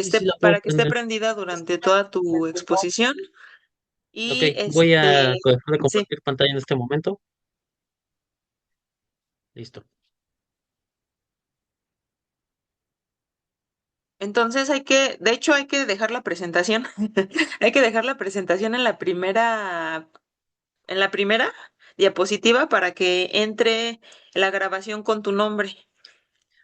Sí, sí, la puedo para que esté prender. prendida durante toda tu exposición. Ok, Y voy a dejar de sí. compartir pantalla en este momento. Listo. Entonces de hecho hay que dejar la presentación, hay que dejar la presentación en la primera diapositiva para que entre la grabación con tu nombre.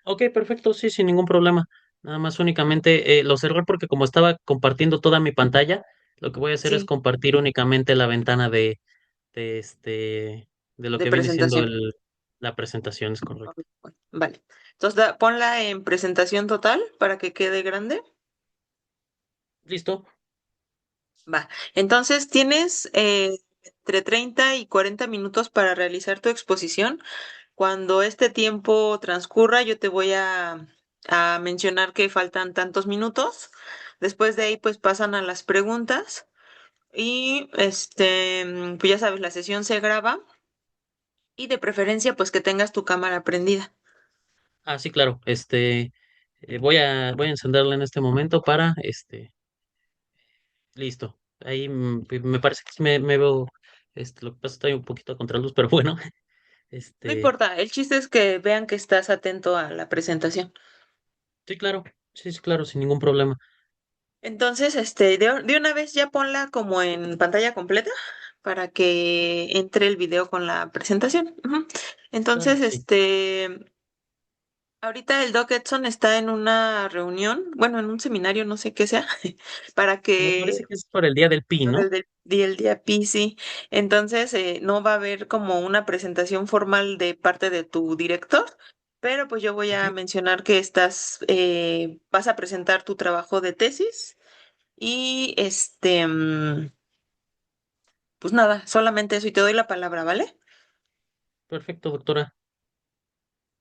Ok, perfecto, sí, sin ningún problema. Nada más únicamente lo cerré porque como estaba compartiendo toda mi pantalla, lo que voy a hacer es Sí, compartir únicamente la ventana de este, de lo de que viene siendo presentación. la presentación, es Ok, correcto. bueno, vale. Entonces ponla en presentación total para que quede grande. Listo. Va. Entonces tienes entre 30 y 40 minutos para realizar tu exposición. Cuando este tiempo transcurra, yo te voy a mencionar que faltan tantos minutos. Después de ahí, pues pasan a las preguntas y pues ya sabes, la sesión se graba y de preferencia, pues que tengas tu cámara prendida. Ah, sí, claro. Voy a encenderla en este momento para, listo. Ahí me parece que sí me veo, lo que pasa es que estoy un poquito a contraluz, pero bueno, No este, importa, el chiste es que vean que estás atento a la presentación. sí, claro, sí, sí, claro, sin ningún problema. Entonces, de una vez ya ponla como en pantalla completa para que entre el video con la presentación. Ujú. Claro Entonces, que sí. ahorita el Doc Edson está en una reunión, bueno, en un seminario, no sé qué sea, para Me parece que que es por el día del Pi, por ¿no? el día PC. Entonces, no va a haber como una presentación formal de parte de tu director, pero pues yo voy Ok, a mencionar que vas a presentar tu trabajo de tesis y pues nada, solamente eso y te doy la palabra, ¿vale? perfecto, doctora.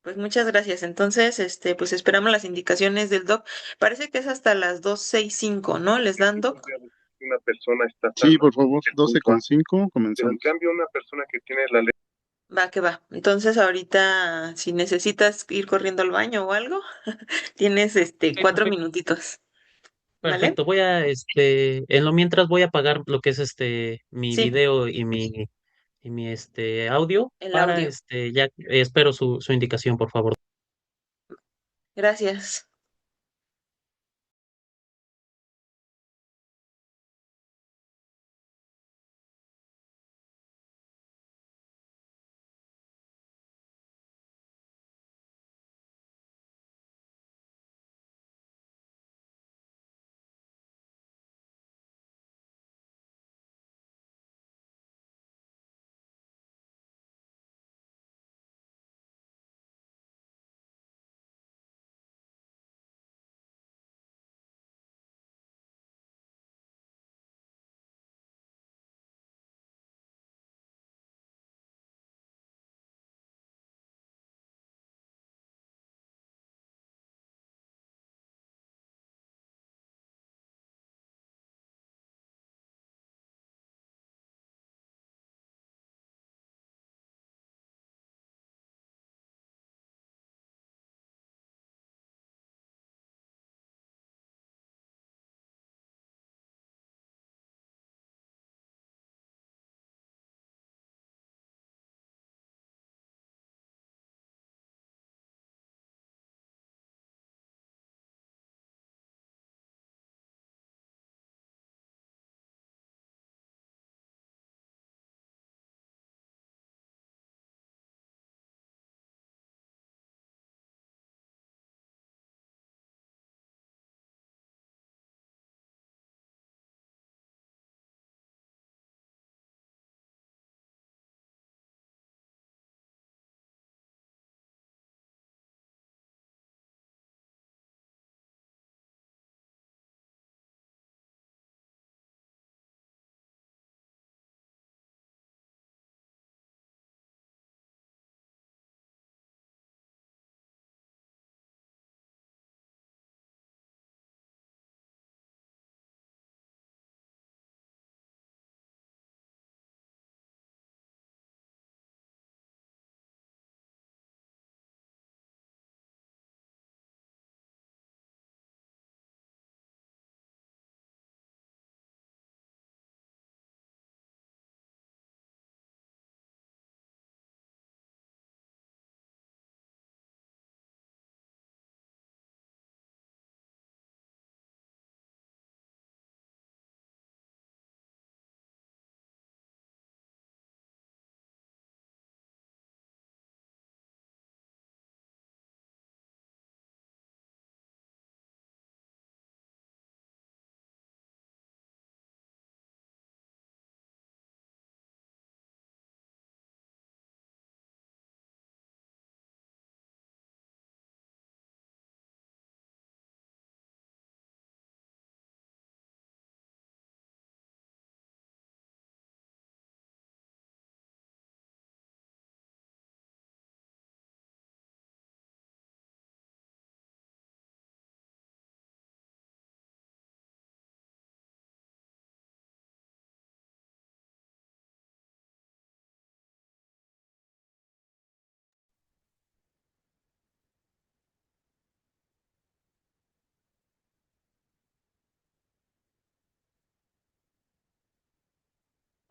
Pues muchas gracias. Entonces, pues esperamos las indicaciones del doc. Parece que es hasta las 2:65, ¿no? ¿Les dan doc? Una persona está sí, por favor, 12:05, comenzamos. Pero en cambio, una persona que tiene la ley. Va, que va. Entonces, ahorita, si necesitas ir corriendo al baño o algo, tienes Ok, 4 minutitos, ¿vale? perfecto. En lo mientras voy a apagar lo que es mi Sí, video y mi audio el para audio. ya espero su indicación, por favor. Gracias.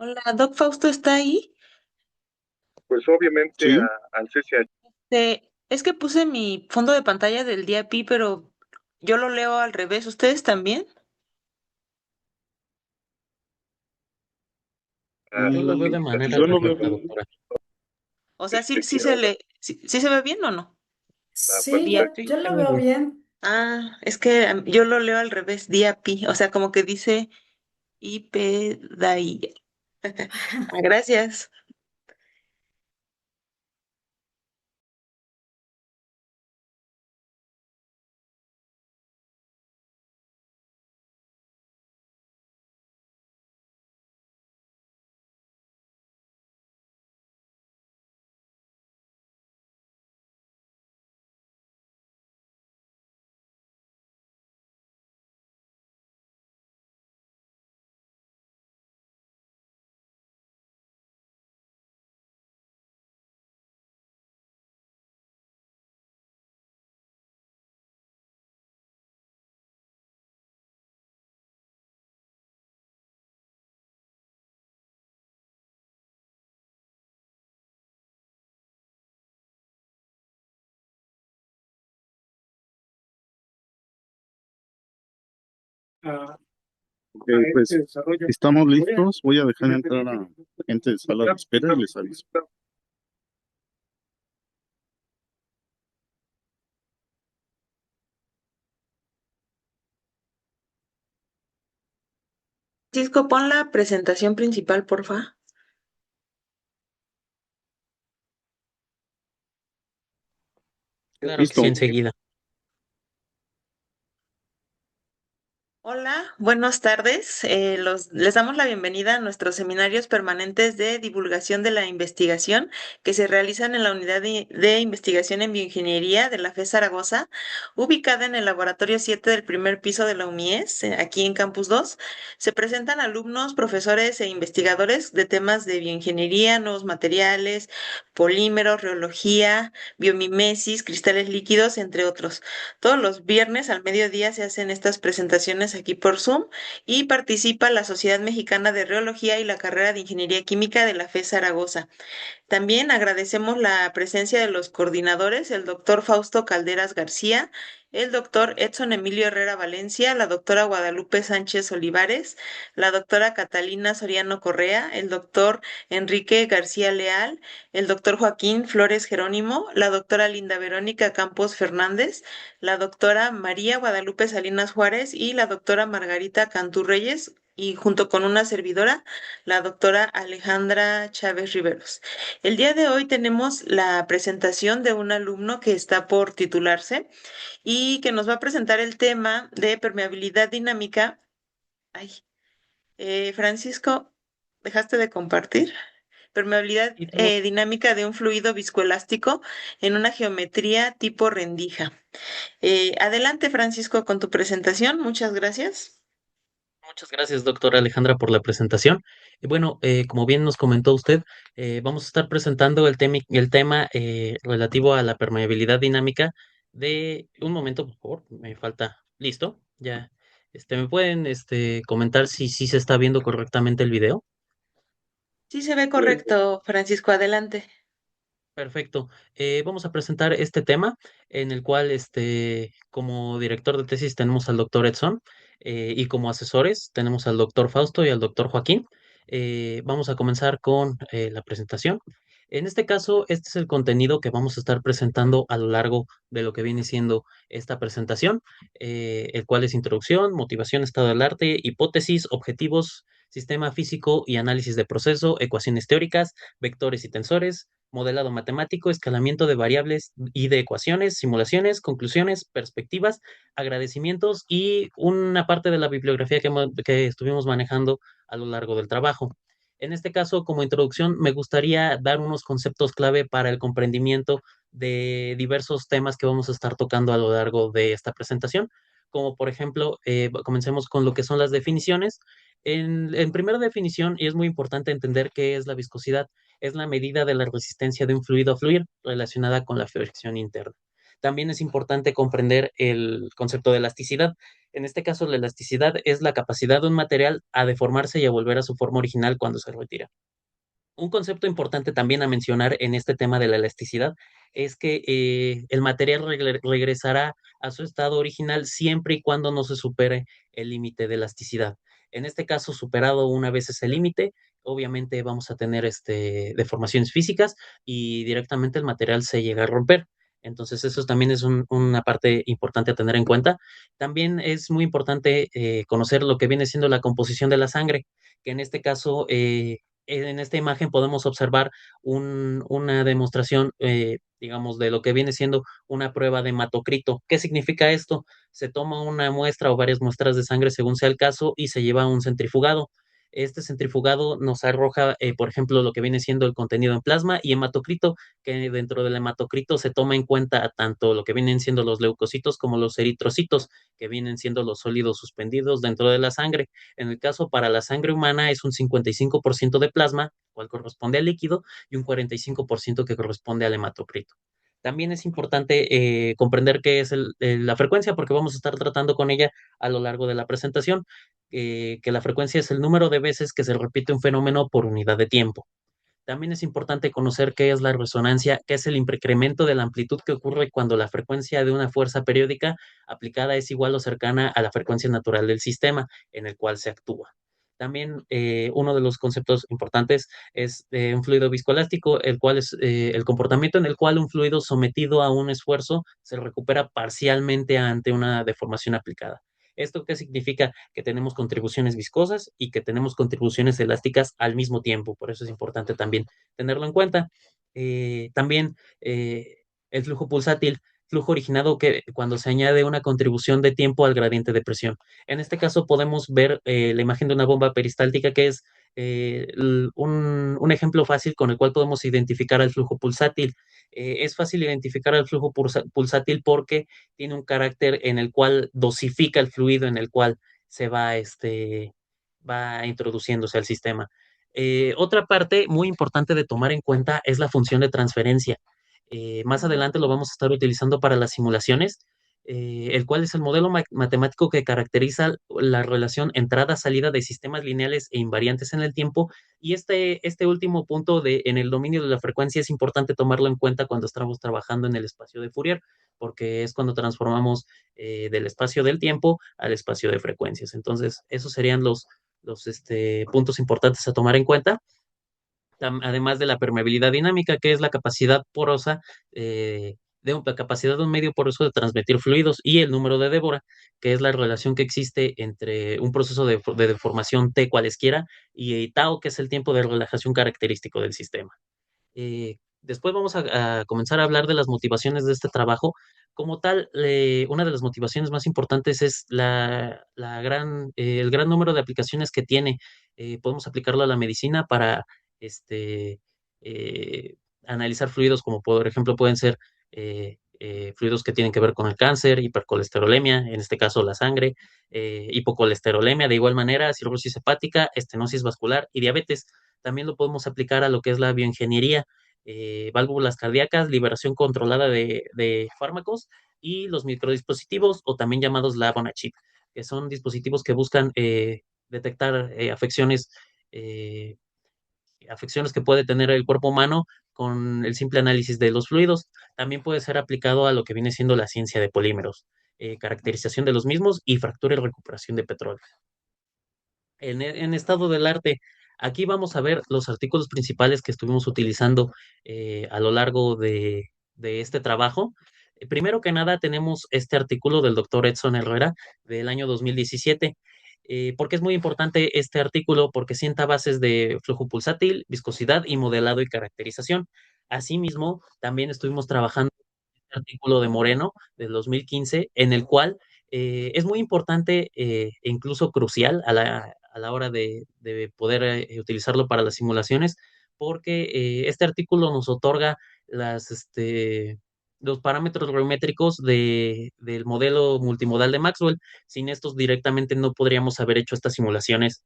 Hola, Doc Fausto está ahí. Pues obviamente sí, ¿Fausto está ahí? Pues obviamente sí, al CCH. Es que puse mi fondo de pantalla del día pi, pero yo lo leo al revés. ¿Ustedes también? Yo lo veo de manera Yo lo veo correcta, bien. doctora. O sea, sí se lee, sí se ve bien o no? Pues Sí, Día yo, Sí, yo se lo ve veo bien. bien. Es que yo lo leo al revés, día pi. O sea, como que dice Ipedai. Gracias. Pues estamos listos. Voy a dejar entrar a gente de sala de espera y les aviso. Francisco, pon la presentación principal, porfa. Claro que sí, Listo. enseguida. Hola, buenas tardes. Les damos la bienvenida a nuestros seminarios permanentes de divulgación de la investigación que se realizan en la Unidad de Investigación en Bioingeniería de la FE Zaragoza, ubicada en el Laboratorio 7 del primer piso de la UMIES, aquí en Campus 2. Se presentan alumnos, profesores e investigadores de temas de bioingeniería, nuevos materiales, polímeros, reología, biomimesis, cristales líquidos, entre otros. Todos los viernes al mediodía se hacen estas presentaciones aquí por Zoom y participa la Sociedad Mexicana de Reología y la carrera de Ingeniería Química de la FE Zaragoza. También agradecemos la presencia de los coordinadores, el doctor Fausto Calderas García, el doctor Edson Emilio Herrera Valencia, la doctora Guadalupe Sánchez Olivares, la doctora Catalina Soriano Correa, el doctor Enrique García Leal, el doctor Joaquín Flores Jerónimo, la doctora Linda Verónica Campos Fernández, la doctora María Guadalupe Salinas Juárez y la doctora Margarita Cantú Reyes, y junto con una servidora, la doctora Alejandra Chávez Riveros. El día de hoy tenemos la presentación de un alumno que está por titularse y que nos va a presentar el tema de permeabilidad dinámica. Ay, Francisco, ¿dejaste de compartir? Permeabilidad Y tengo dinámica de un fluido viscoelástico en una geometría tipo rendija. Adelante, Francisco, con tu presentación. Muchas gracias. Muchas gracias, doctora Alejandra, por la presentación. Y bueno, como bien nos comentó usted, vamos a estar presentando el tema relativo a la permeabilidad dinámica de... Un momento, por favor, me falta... Listo, ya. ¿Me pueden comentar si se está viendo correctamente el video? Sí se ve correcto, Francisco, adelante. Perfecto. Vamos a presentar este tema en el cual, como director de tesis tenemos al doctor Edson y como asesores tenemos al doctor Fausto y al doctor Joaquín. Vamos a comenzar con la presentación. En este caso, este es el contenido que vamos a estar presentando a lo largo de lo que viene siendo esta presentación, el cual es introducción, motivación, estado del arte, hipótesis, objetivos, sistema físico y análisis de proceso, ecuaciones teóricas, vectores y tensores, modelado matemático, escalamiento de variables y de ecuaciones, simulaciones, conclusiones, perspectivas, agradecimientos y una parte de la bibliografía que estuvimos manejando a lo largo del trabajo. En este caso, como introducción, me gustaría dar unos conceptos clave para el comprendimiento de diversos temas que vamos a estar tocando a lo largo de esta presentación, como por ejemplo, comencemos con lo que son las definiciones. En primera definición, y es muy importante entender qué es la viscosidad, es la medida de la resistencia de un fluido a fluir relacionada con la fricción interna. También es importante comprender el concepto de elasticidad. En este caso, la elasticidad es la capacidad de un material a deformarse y a volver a su forma original cuando se retira. Un concepto importante también a mencionar en este tema de la elasticidad es que el material regresará a su estado original siempre y cuando no se supere el límite de elasticidad. En este caso, superado una vez ese límite, obviamente vamos a tener deformaciones físicas y directamente el material se llega a romper. Entonces, eso también es una parte importante a tener en cuenta. También es muy importante conocer lo que viene siendo la composición de la sangre, que en este caso en esta imagen podemos observar una demostración, digamos, de lo que viene siendo una prueba de hematocrito. ¿Qué significa esto? Se toma una muestra o varias muestras de sangre según sea el caso y se lleva a un centrifugado. Este centrifugado nos arroja, por ejemplo, lo que viene siendo el contenido en plasma y hematocrito, que dentro del hematocrito se toma en cuenta tanto lo que vienen siendo los leucocitos como los eritrocitos, que vienen siendo los sólidos suspendidos dentro de la sangre. En el caso para la sangre humana es un 55% de plasma, cual corresponde al líquido, y un 45% que corresponde al hematocrito. También es importante comprender qué es la frecuencia, porque vamos a estar tratando con ella a lo largo de la presentación, que la frecuencia es el número de veces que se repite un fenómeno por unidad de tiempo. También es importante conocer qué es la resonancia, qué es el incremento de la amplitud que ocurre cuando la frecuencia de una fuerza periódica aplicada es igual o cercana a la frecuencia natural del sistema en el cual se actúa. También uno de los conceptos importantes es un fluido viscoelástico, el cual es el comportamiento en el cual un fluido sometido a un esfuerzo se recupera parcialmente ante una deformación aplicada. ¿Esto qué significa? Que tenemos contribuciones viscosas y que tenemos contribuciones elásticas al mismo tiempo. Por eso es importante también tenerlo en cuenta. También el flujo pulsátil, flujo originado que cuando se añade una contribución de tiempo al gradiente de presión. En este caso podemos ver la imagen de una bomba peristáltica que es un ejemplo fácil con el cual podemos identificar al flujo pulsátil. Es fácil identificar al flujo pulsátil porque tiene un carácter en el cual dosifica el fluido en el cual se va introduciéndose al sistema. Otra parte muy importante de tomar en cuenta es la función de transferencia. Más adelante lo vamos a estar utilizando para las simulaciones, el cual es el modelo matemático que caracteriza la relación entrada-salida de sistemas lineales e invariantes en el tiempo. Y este último punto en el dominio de la frecuencia es importante tomarlo en cuenta cuando estamos trabajando en el espacio de Fourier, porque es cuando transformamos del espacio del tiempo al espacio de frecuencias. Entonces, esos serían los puntos importantes a tomar en cuenta, además de la permeabilidad dinámica, que es la capacidad porosa, la capacidad de un medio poroso de transmitir fluidos, y el número de Débora, que es la relación que existe entre un proceso de deformación T cualesquiera y tau, que es el tiempo de relajación característico del sistema. Después vamos a comenzar a hablar de las motivaciones de este trabajo. Como tal, una de las motivaciones más importantes es el gran número de aplicaciones que tiene. Podemos aplicarlo a la medicina para este, eh, analizar fluidos como por ejemplo pueden ser fluidos que tienen que ver con el cáncer, hipercolesterolemia, en este caso la sangre, hipocolesterolemia de igual manera, cirrosis hepática, estenosis vascular y diabetes. También lo podemos aplicar a lo que es la bioingeniería, válvulas cardíacas, liberación controlada de fármacos y los microdispositivos o también llamados lab on a chip, que son dispositivos que buscan detectar eh, afecciones que puede tener el cuerpo humano con el simple análisis de los fluidos. También puede ser aplicado a lo que viene siendo la ciencia de polímeros, caracterización de los mismos y fractura y recuperación de petróleo. En estado del arte, aquí vamos a ver los artículos principales que estuvimos utilizando a lo largo de este trabajo. Primero que nada, tenemos este artículo del doctor Edson Herrera del año 2017. ¿Por qué es muy importante este artículo? Porque sienta bases de flujo pulsátil, viscosidad y modelado y caracterización. Asimismo, también estuvimos trabajando en este artículo de Moreno del 2015, en el cual es muy importante e incluso crucial a la hora de poder utilizarlo para las simulaciones, porque este artículo nos otorga los parámetros geométricos del modelo multimodal de Maxwell. Sin estos directamente no podríamos haber hecho estas simulaciones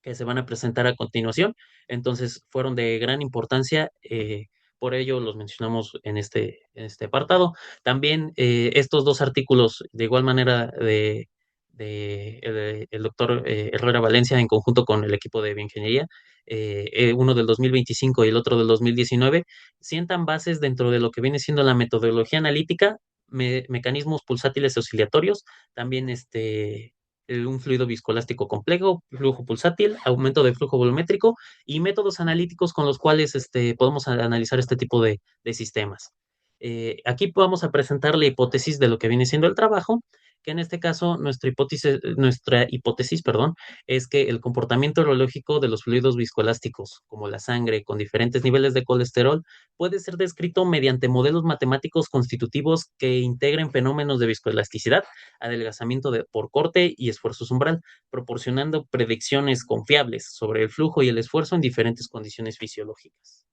que se van a presentar a continuación. Entonces fueron de gran importancia, por ello los mencionamos en este apartado. También estos dos artículos, de igual manera el doctor Herrera Valencia en conjunto con el equipo de bioingeniería, uno del 2025 y el otro del 2019, sientan bases dentro de lo que viene siendo la metodología analítica, mecanismos pulsátiles oscilatorios, también un fluido viscoelástico complejo, flujo pulsátil, aumento de flujo volumétrico y métodos analíticos con los cuales podemos analizar este tipo de sistemas. Aquí vamos a presentar la hipótesis de lo que viene siendo el trabajo, que en este caso nuestra hipótesis, perdón, es que el comportamiento urológico de los fluidos viscoelásticos, como la sangre con diferentes niveles de colesterol, puede ser descrito mediante modelos matemáticos constitutivos que integren fenómenos de viscoelasticidad, adelgazamiento por corte y esfuerzos umbral, proporcionando predicciones confiables sobre el flujo y el esfuerzo en diferentes condiciones fisiológicas.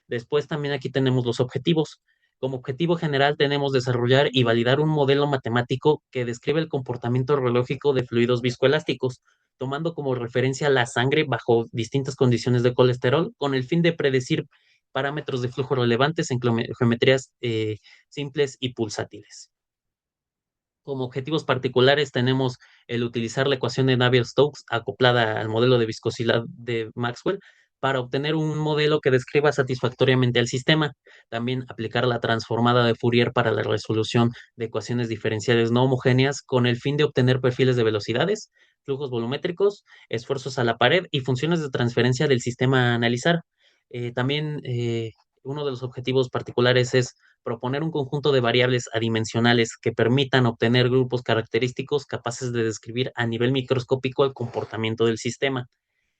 Después también aquí tenemos los objetivos. Como objetivo general tenemos desarrollar y validar un modelo matemático que describe el comportamiento urológico de fluidos viscoelásticos, tomando como referencia la sangre bajo distintas condiciones de colesterol, con el fin de predecir parámetros de flujo relevantes en geometrías simples y pulsátiles. Como objetivos particulares tenemos el utilizar la ecuación de Navier-Stokes acoplada al modelo de viscosidad de Maxwell para obtener un modelo que describa satisfactoriamente el sistema. También aplicar la transformada de Fourier para la resolución de ecuaciones diferenciales no homogéneas con el fin de obtener perfiles de velocidades, flujos volumétricos, esfuerzos a la pared y funciones de transferencia del sistema a analizar. También uno de los objetivos particulares es proponer un conjunto de variables adimensionales que permitan obtener grupos característicos capaces de describir a nivel microscópico el comportamiento del sistema.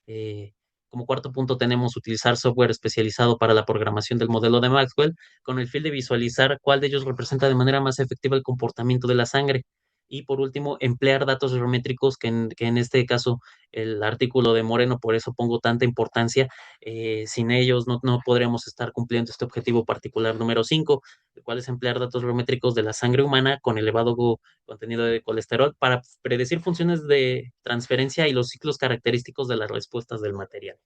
Eh, Como cuarto punto tenemos utilizar software especializado para la programación del modelo de Maxwell con el fin de visualizar cuál de ellos representa de manera más efectiva el comportamiento de la sangre. Y por último, emplear datos geométricos que en este caso el artículo de Moreno, por eso pongo tanta importancia. Sin ellos no podremos estar cumpliendo este objetivo particular número 5, el cual es emplear datos geométricos de la sangre humana con elevado contenido de colesterol para predecir funciones de transferencia y los ciclos característicos de las respuestas del material.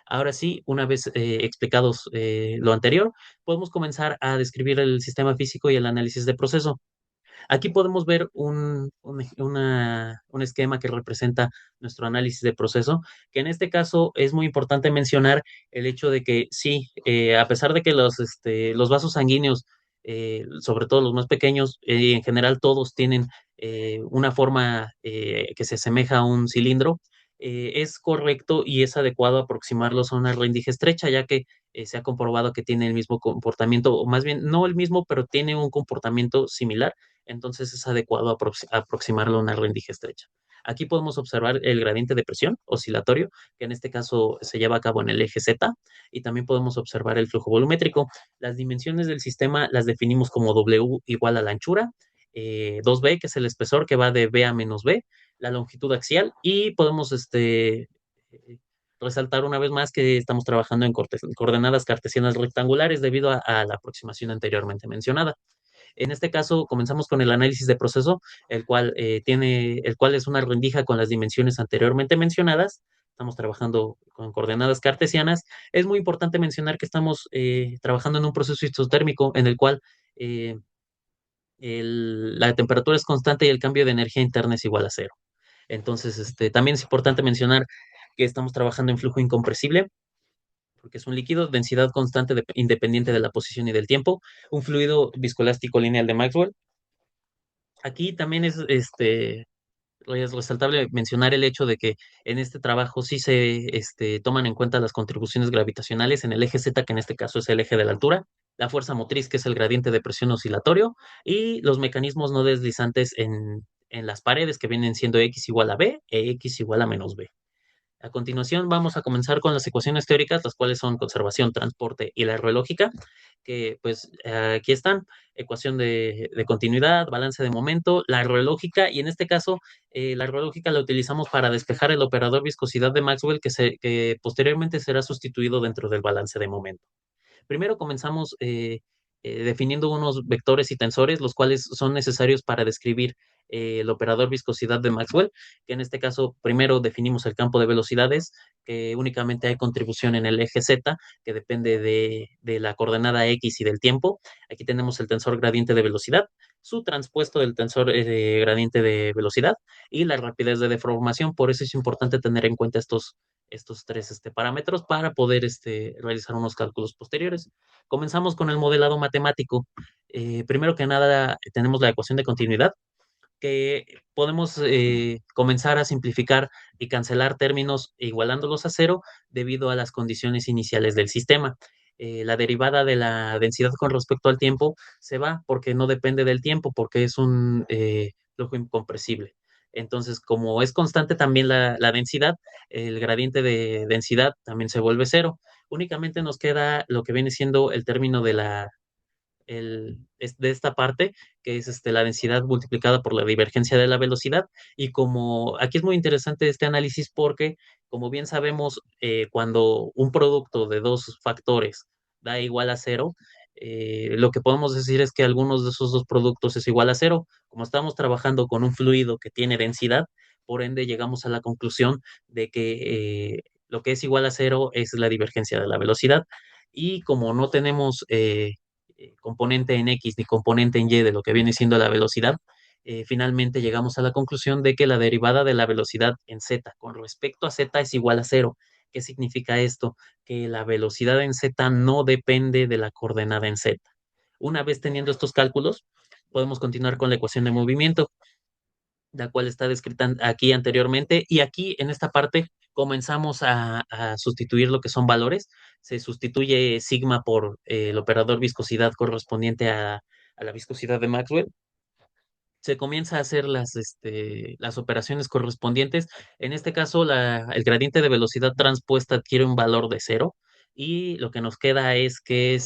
Ahora sí, una vez explicados lo anterior, podemos comenzar a describir el sistema físico y el análisis de proceso. Aquí podemos ver un esquema que representa nuestro análisis de proceso, que en este caso es muy importante mencionar el hecho de que sí, a pesar de que los vasos sanguíneos, sobre todo los más pequeños, en general todos tienen una forma que se asemeja a un cilindro, es correcto y es adecuado aproximarlos a una rendija estrecha, ya que se ha comprobado que tiene el mismo comportamiento, o más bien no el mismo, pero tiene un comportamiento similar, entonces es adecuado aproximarlo a una rendija estrecha. Aquí podemos observar el gradiente de presión oscilatorio, que en este caso se lleva a cabo en el eje Z, y también podemos observar el flujo volumétrico. Las dimensiones del sistema las definimos como W igual a la anchura, 2B, que es el espesor que va de B a menos B, la longitud axial, y podemos resaltar una vez más que estamos trabajando en coordenadas cartesianas rectangulares debido a la aproximación anteriormente mencionada. En este caso, comenzamos con el análisis de proceso, el cual es una rendija con las dimensiones anteriormente mencionadas. Estamos trabajando con coordenadas cartesianas. Es muy importante mencionar que estamos trabajando en un proceso isotérmico en el cual eh, la temperatura es constante y el cambio de energía interna es igual a cero. Entonces, también es importante mencionar que estamos trabajando en flujo incompresible, porque es un líquido de densidad constante independiente de la posición y del tiempo, un fluido viscoelástico lineal de Maxwell. Aquí también es resaltable mencionar el hecho de que en este trabajo sí se toman en cuenta las contribuciones gravitacionales en el eje Z, que en este caso es el eje de la altura, la fuerza motriz, que es el gradiente de presión oscilatorio, y los mecanismos no deslizantes en las paredes, que vienen siendo X igual a B e X igual a menos B. A continuación vamos a comenzar con las ecuaciones teóricas, las cuales son conservación, transporte y la lógica, que pues aquí están, ecuación de continuidad, balance de momento, la lógica, y en este caso la lógica la utilizamos para despejar el operador viscosidad de Maxwell que posteriormente será sustituido dentro del balance de momento. Primero comenzamos definiendo unos vectores y tensores, los cuales son necesarios para describir el operador viscosidad de Maxwell, que en este caso primero definimos el campo de velocidades, que únicamente hay contribución en el eje Z, que depende de la coordenada X y del tiempo. Aquí tenemos el tensor gradiente de velocidad, su transpuesto del tensor gradiente de velocidad y la rapidez de deformación. Por eso es importante tener en cuenta estos tres parámetros para poder realizar unos cálculos posteriores. Comenzamos con el modelado matemático. Primero que nada, tenemos la ecuación de continuidad, que podemos comenzar a simplificar y cancelar términos igualándolos a cero debido a las condiciones iniciales del sistema. La derivada de la densidad con respecto al tiempo se va porque no depende del tiempo, porque es un flujo incompresible. Entonces, como es constante también la densidad, el gradiente de densidad también se vuelve cero. Únicamente nos queda lo que viene siendo el término de esta parte, que es la densidad multiplicada por la divergencia de la velocidad. Y como aquí es muy interesante este análisis porque, como bien sabemos, cuando un producto de dos factores da igual a cero, lo que podemos decir es que algunos de esos dos productos es igual a cero. Como estamos trabajando con un fluido que tiene densidad, por ende llegamos a la conclusión de que lo que es igual a cero es la divergencia de la velocidad. Y como no tenemos componente en X ni componente en Y de lo que viene siendo la velocidad, finalmente llegamos a la conclusión de que la derivada de la velocidad en Z con respecto a Z es igual a cero. ¿Qué significa esto? Que la velocidad en Z no depende de la coordenada en Z. Una vez teniendo estos cálculos, podemos continuar con la ecuación de movimiento, la cual está descrita aquí anteriormente. Y aquí en esta parte comenzamos a sustituir lo que son valores. Se sustituye sigma por el operador viscosidad correspondiente a la viscosidad de Maxwell. Se comienza a hacer las operaciones correspondientes. En este caso, el gradiente de velocidad transpuesta adquiere un valor de cero y lo que nos queda es que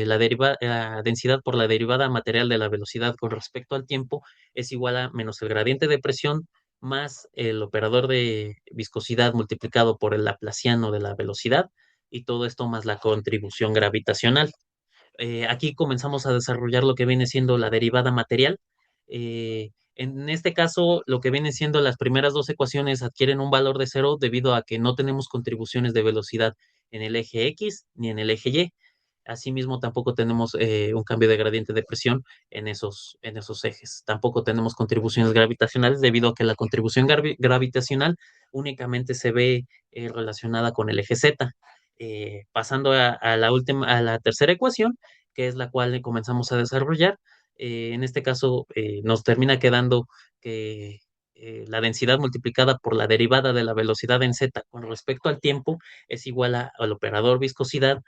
la densidad por la derivada material de la velocidad con respecto al tiempo es igual a menos el gradiente de presión más el operador de viscosidad multiplicado por el laplaciano de la velocidad y todo esto más la contribución gravitacional. Aquí comenzamos a desarrollar lo que viene siendo la derivada material. En este caso, lo que viene siendo las primeras dos ecuaciones adquieren un valor de cero debido a que no tenemos contribuciones de velocidad en el eje X ni en el eje Y. Asimismo, tampoco tenemos un cambio de gradiente de presión en esos ejes. Tampoco tenemos contribuciones gravitacionales debido a que la contribución gravitacional únicamente se ve relacionada con el eje Z. Pasando a la tercera ecuación, que es la cual comenzamos a desarrollar. En este caso, nos termina quedando que la densidad multiplicada por la derivada de la velocidad en Z con respecto al tiempo es igual al operador viscosidad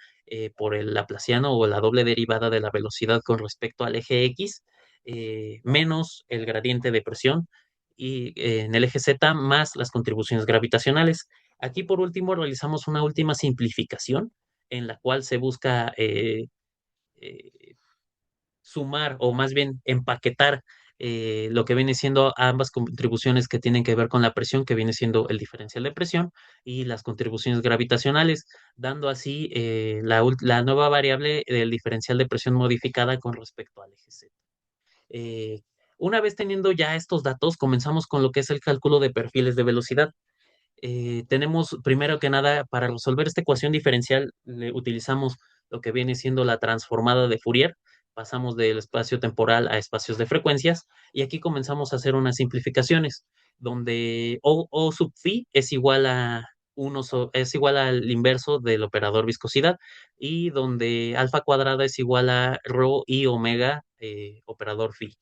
por el laplaciano o la doble derivada de la velocidad con respecto al eje X, menos el gradiente de presión y en el eje Z más las contribuciones gravitacionales. Aquí por último realizamos una última simplificación en la cual se busca eh, sumar o más bien empaquetar lo que viene siendo ambas contribuciones que tienen que ver con la presión, que viene siendo el diferencial de presión y las contribuciones gravitacionales, dando así la nueva variable del diferencial de presión modificada con respecto al eje Z. Eh, una vez teniendo ya estos datos, comenzamos con lo que es el cálculo de perfiles de velocidad. Tenemos primero que nada, para resolver esta ecuación diferencial, utilizamos lo que viene siendo la transformada de Fourier. Pasamos del espacio temporal a espacios de frecuencias y aquí comenzamos a hacer unas simplificaciones donde O sub phi es igual a es igual al inverso del operador viscosidad y donde alfa cuadrada es igual a rho y omega operador phi.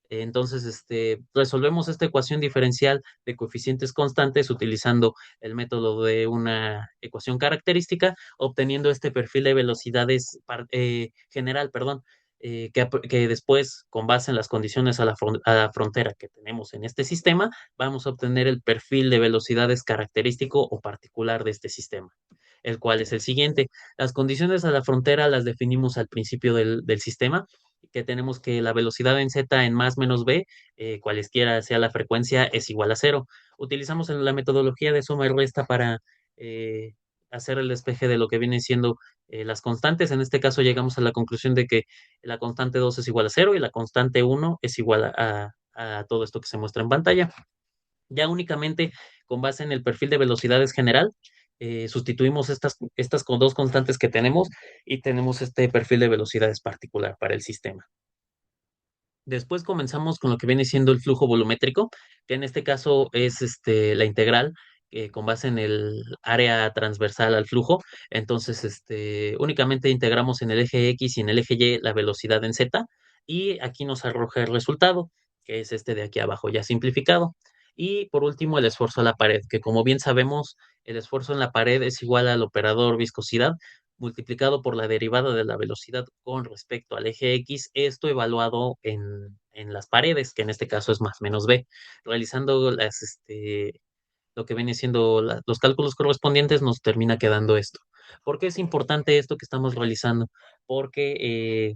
Entonces, resolvemos esta ecuación diferencial de coeficientes constantes utilizando el método de una ecuación característica, obteniendo este perfil de velocidades general, perdón, que después, con base en las condiciones a la frontera que tenemos en este sistema, vamos a obtener el perfil de velocidades característico o particular de este sistema, el cual es el siguiente. Las condiciones a la frontera las definimos al principio del sistema, que tenemos que la velocidad en z en más menos b, cualesquiera sea la frecuencia, es igual a cero. Utilizamos la metodología de suma y resta para hacer el despeje de lo que vienen siendo las constantes. En este caso llegamos a la conclusión de que la constante 2 es igual a cero y la constante uno es igual a todo esto que se muestra en pantalla. Ya únicamente con base en el perfil de velocidades general, sustituimos estas con dos constantes que tenemos y tenemos este perfil de velocidades particular para el sistema. Después comenzamos con lo que viene siendo el flujo volumétrico, que en este caso es la integral con base en el área transversal al flujo. Entonces, únicamente integramos en el eje X y en el eje Y la velocidad en Z y aquí nos arroja el resultado, que es este de aquí abajo, ya simplificado. Y por último, el esfuerzo a la pared, que como bien sabemos, el esfuerzo en la pared es igual al operador viscosidad multiplicado por la derivada de la velocidad con respecto al eje X, esto evaluado en las paredes, que en este caso es más menos B. Realizando lo que viene siendo los cálculos correspondientes, nos termina quedando esto. ¿Por qué es importante esto que estamos realizando? Porque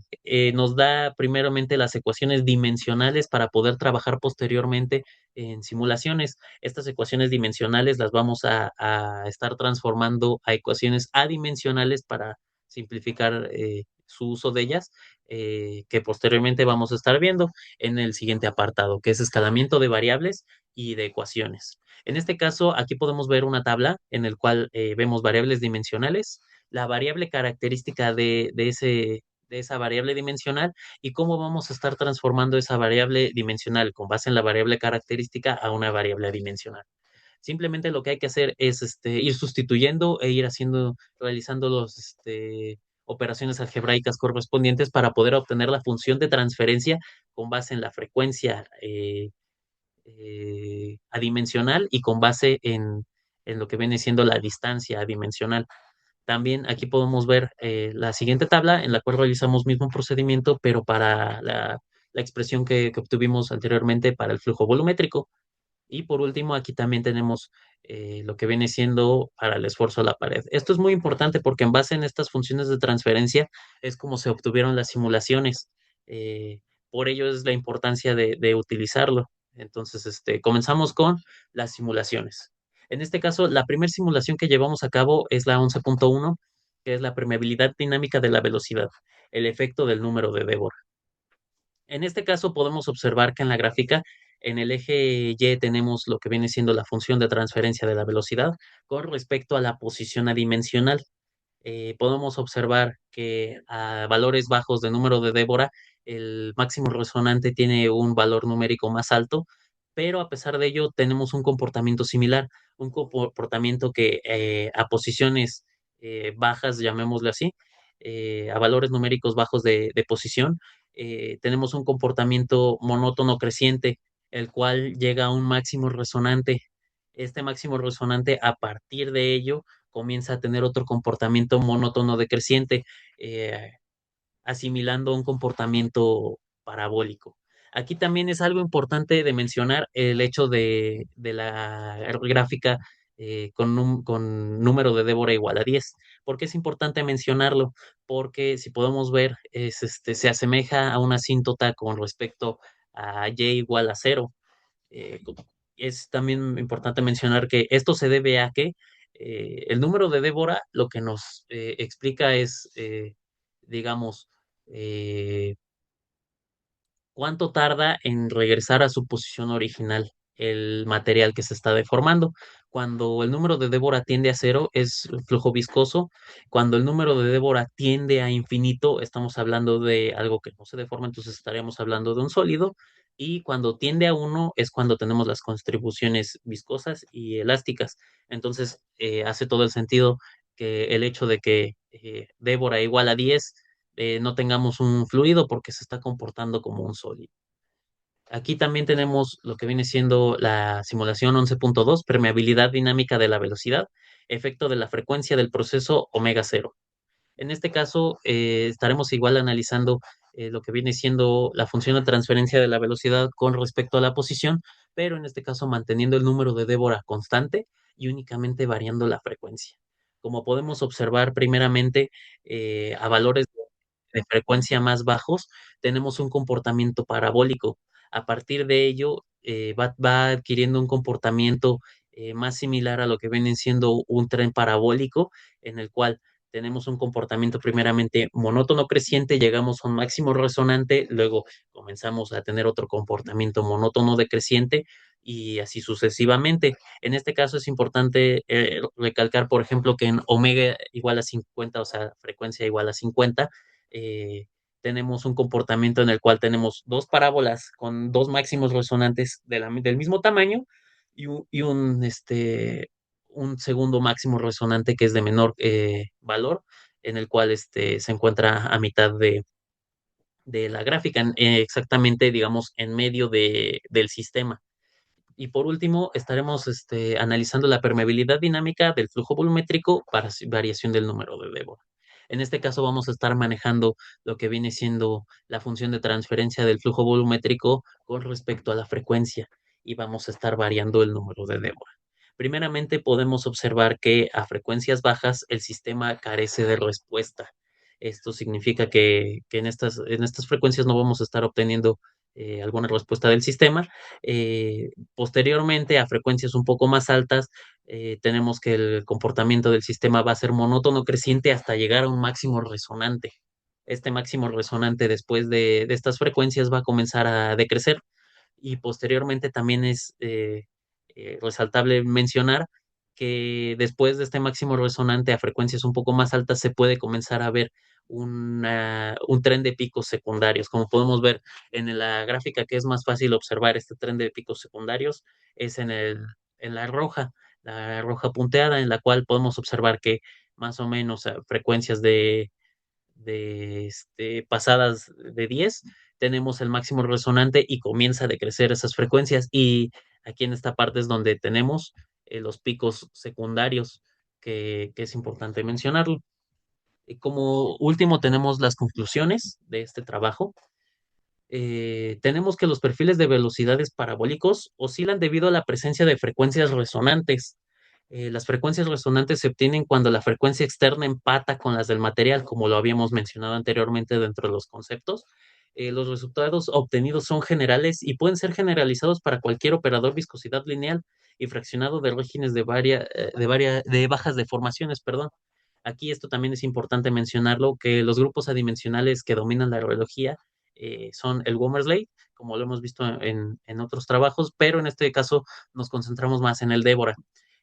nos da primeramente las ecuaciones dimensionales para poder trabajar posteriormente en simulaciones. Estas ecuaciones dimensionales las vamos a estar transformando a ecuaciones adimensionales para simplificar su uso de ellas, que posteriormente vamos a estar viendo en el siguiente apartado, que es escalamiento de variables y de ecuaciones. En este caso, aquí podemos ver una tabla en el cual vemos variables dimensionales, la variable característica de esa variable dimensional y cómo vamos a estar transformando esa variable dimensional con base en la variable característica a una variable dimensional. Simplemente lo que hay que hacer es ir sustituyendo e ir realizando operaciones algebraicas correspondientes para poder obtener la función de transferencia con base en la frecuencia adimensional y con base en lo que viene siendo la distancia adimensional. También aquí podemos ver la siguiente tabla en la cual realizamos mismo procedimiento, pero para la expresión que obtuvimos anteriormente para el flujo volumétrico. Y por último, aquí también tenemos lo que viene siendo para el esfuerzo a la pared. Esto es muy importante porque en base en estas funciones de transferencia es como se obtuvieron las simulaciones. Eh, por ello es la importancia de utilizarlo. Entonces, comenzamos con las simulaciones. En este caso, la primera simulación que llevamos a cabo es la 11.1, que es la permeabilidad dinámica de la velocidad, el efecto del número de Débora. En este caso podemos observar que en la gráfica, en el eje Y tenemos lo que viene siendo la función de transferencia de la velocidad con respecto a la posición adimensional. Podemos observar que a valores bajos de número de Débora, el máximo resonante tiene un valor numérico más alto, pero a pesar de ello tenemos un comportamiento similar, un comportamiento que a posiciones bajas, llamémosle así, a valores numéricos bajos de posición, tenemos un comportamiento monótono creciente, el cual llega a un máximo resonante. Este máximo resonante, a partir de ello, comienza a tener otro comportamiento monótono decreciente, eh, asimilando un comportamiento parabólico. Aquí también es algo importante de mencionar el hecho de la gráfica con número de Débora igual a 10. ¿Por qué es importante mencionarlo? Porque si podemos ver, se asemeja a una asíntota con respecto a y igual a cero. Eh, es también importante mencionar que esto se debe a que el número de Débora lo que nos explica es, digamos, eh, cuánto tarda en regresar a su posición original el material que se está deformando. Cuando el número de Débora tiende a cero es flujo viscoso. Cuando el número de Débora tiende a infinito, estamos hablando de algo que no se deforma, entonces estaríamos hablando de un sólido. Y cuando tiende a uno es cuando tenemos las contribuciones viscosas y elásticas. Entonces, hace todo el sentido que el hecho de que Débora igual a 10 no tengamos un fluido porque se está comportando como un sólido. Aquí también tenemos lo que viene siendo la simulación 11.2, permeabilidad dinámica de la velocidad, efecto de la frecuencia del proceso omega cero. En este caso, estaremos igual analizando lo que viene siendo la función de transferencia de la velocidad con respecto a la posición, pero en este caso manteniendo el número de Débora constante y únicamente variando la frecuencia. Como podemos observar primeramente, a valores frecuencia más bajos, tenemos un comportamiento parabólico. A partir de ello, va adquiriendo un comportamiento más similar a lo que viene siendo un tren parabólico, en el cual tenemos un comportamiento primeramente monótono creciente, llegamos a un máximo resonante, luego comenzamos a tener otro comportamiento monótono decreciente y así sucesivamente. En este caso es importante recalcar, por ejemplo, que en omega igual a 50, o sea, frecuencia igual a 50, eh, tenemos un comportamiento en el cual tenemos dos parábolas con dos máximos resonantes del mismo tamaño y un segundo máximo resonante que es de menor valor, en el cual se encuentra a mitad de la gráfica, exactamente, digamos, en medio del sistema. Y por último, estaremos analizando la permeabilidad dinámica del flujo volumétrico para variación del número de Deborah. En este caso vamos a estar manejando lo que viene siendo la función de transferencia del flujo volumétrico con respecto a la frecuencia y vamos a estar variando el número de Deborah. Primeramente podemos observar que a frecuencias bajas el sistema carece de respuesta. Esto significa que en estas frecuencias no vamos a estar obteniendo alguna respuesta del sistema. Posteriormente, a frecuencias un poco más altas, tenemos que el comportamiento del sistema va a ser monótono creciente hasta llegar a un máximo resonante. Este máximo resonante después de estas frecuencias va a comenzar a decrecer y posteriormente también es resaltable mencionar que después de este máximo resonante a frecuencias un poco más altas se puede comenzar a ver un tren de picos secundarios. Como podemos ver en la gráfica que es más fácil observar este tren de picos secundarios es en la roja punteada, en la cual podemos observar que más o menos a frecuencias de pasadas de 10 tenemos el máximo resonante y comienza a decrecer esas frecuencias. Y aquí en esta parte es donde tenemos los picos secundarios, que es importante mencionarlo. Y como último tenemos las conclusiones de este trabajo. Tenemos que los perfiles de velocidades parabólicos oscilan debido a la presencia de frecuencias resonantes. Las frecuencias resonantes se obtienen cuando la frecuencia externa empata con las del material, como lo habíamos mencionado anteriormente dentro de los conceptos. Los resultados obtenidos son generales y pueden ser generalizados para cualquier operador viscosidad lineal y fraccionado de regímenes de bajas deformaciones, perdón. Aquí esto también es importante mencionarlo, que los grupos adimensionales que dominan la aerología son el Womersley, como lo hemos visto en otros trabajos, pero en este caso nos concentramos más en el Débora.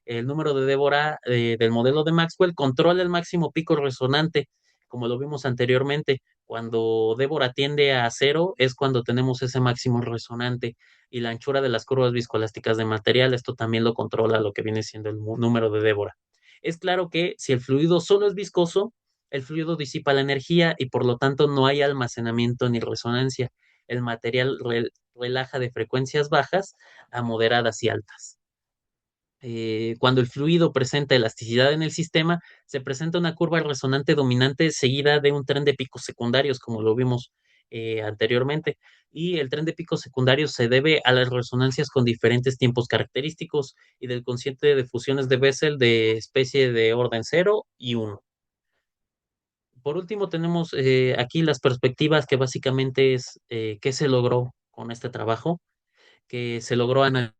El número de Débora del modelo de Maxwell controla el máximo pico resonante, como lo vimos anteriormente. Cuando Débora tiende a cero es cuando tenemos ese máximo resonante y la anchura de las curvas viscoelásticas de material, esto también lo controla lo que viene siendo el número de Débora. Es claro que si el fluido solo es viscoso, el fluido disipa la energía y por lo tanto no hay almacenamiento ni resonancia. El material relaja de frecuencias bajas a moderadas y altas. Cuando el fluido presenta elasticidad en el sistema, se presenta una curva resonante dominante seguida de un tren de picos secundarios, como lo vimos anteriormente. Y el tren de picos secundarios se debe a las resonancias con diferentes tiempos característicos y del cociente de fusiones de Bessel de especie de orden 0 y 1. Por último, tenemos aquí las perspectivas que básicamente es qué se logró con este trabajo, que se logró analizar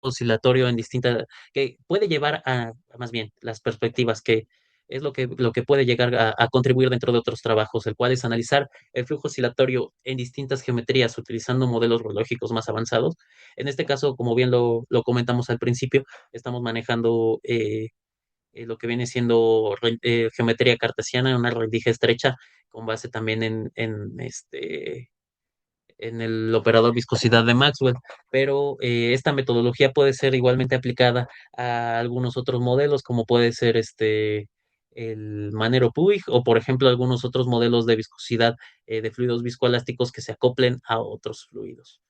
oscilatorio en distintas, que puede llevar más bien, las perspectivas, que es lo que puede llegar a contribuir dentro de otros trabajos, el cual es analizar el flujo oscilatorio en distintas geometrías utilizando modelos lógicos más avanzados. En este caso, como bien lo comentamos al principio, estamos manejando lo que viene siendo geometría cartesiana, una rendija estrecha, con base también en el operador viscosidad de Maxwell, pero esta metodología puede ser igualmente aplicada a algunos otros modelos, como puede ser el Manero-Puig o, por ejemplo, algunos otros modelos de viscosidad de fluidos viscoelásticos que se acoplen a otros fluidos.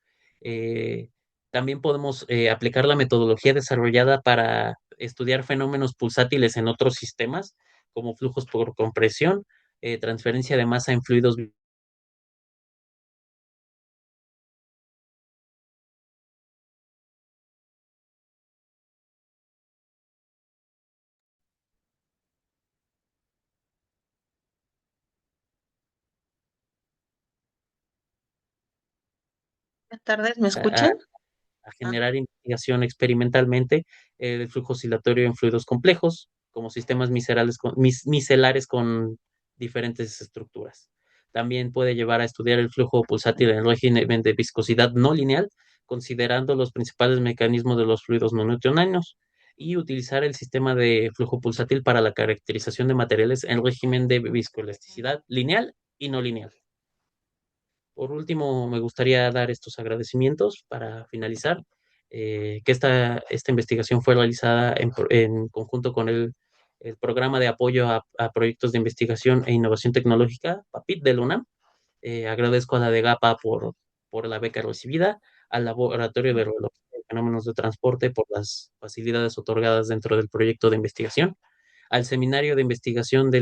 Eh, También podemos aplicar la metodología desarrollada para estudiar fenómenos pulsátiles en otros sistemas, como flujos por compresión, transferencia de masa en fluidos. tardes, ¿me a, escuchan? a Ah, generar investigación experimentalmente del flujo oscilatorio en fluidos complejos, como sistemas micelares con diferentes estructuras. También puede llevar a estudiar el flujo pulsátil en régimen de viscosidad no lineal, considerando los principales mecanismos de los fluidos no newtonianos, y utilizar el sistema de flujo pulsátil para la caracterización de materiales en régimen de viscoelasticidad lineal y no lineal. Por último, me gustaría dar estos agradecimientos para finalizar, que esta investigación fue realizada en conjunto con el Programa de Apoyo a Proyectos de Investigación e Innovación Tecnológica, PAPIT de la UNAM. Agradezco a la DEGAPA por la beca recibida, al Laboratorio de Reología y Fenómenos de Transporte por las facilidades otorgadas dentro del proyecto de investigación, al Seminario de Investigación de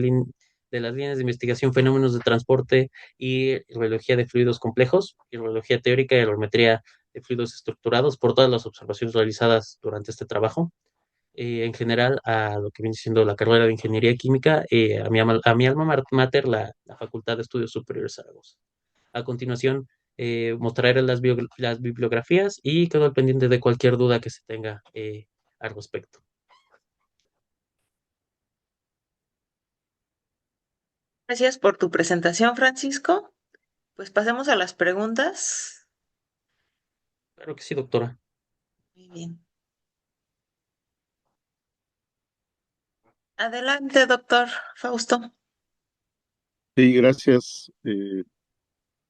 las líneas de investigación Fenómenos de Transporte y Reología de Fluidos Complejos, y Reología Teórica y Aerometría de Fluidos Estructurados por todas las observaciones realizadas durante este trabajo. En general, a lo que viene siendo la carrera de Ingeniería Química, a mi alma mater, la Facultad de Estudios Superiores Zaragoza. A continuación, mostraré las bibliografías y quedo al pendiente de cualquier duda que se tenga al respecto. gracias por tu presentación, Francisco. Pues pasemos a las preguntas. Claro que sí, doctora. Muy bien. Adelante, doctor Fausto. Sí, gracias.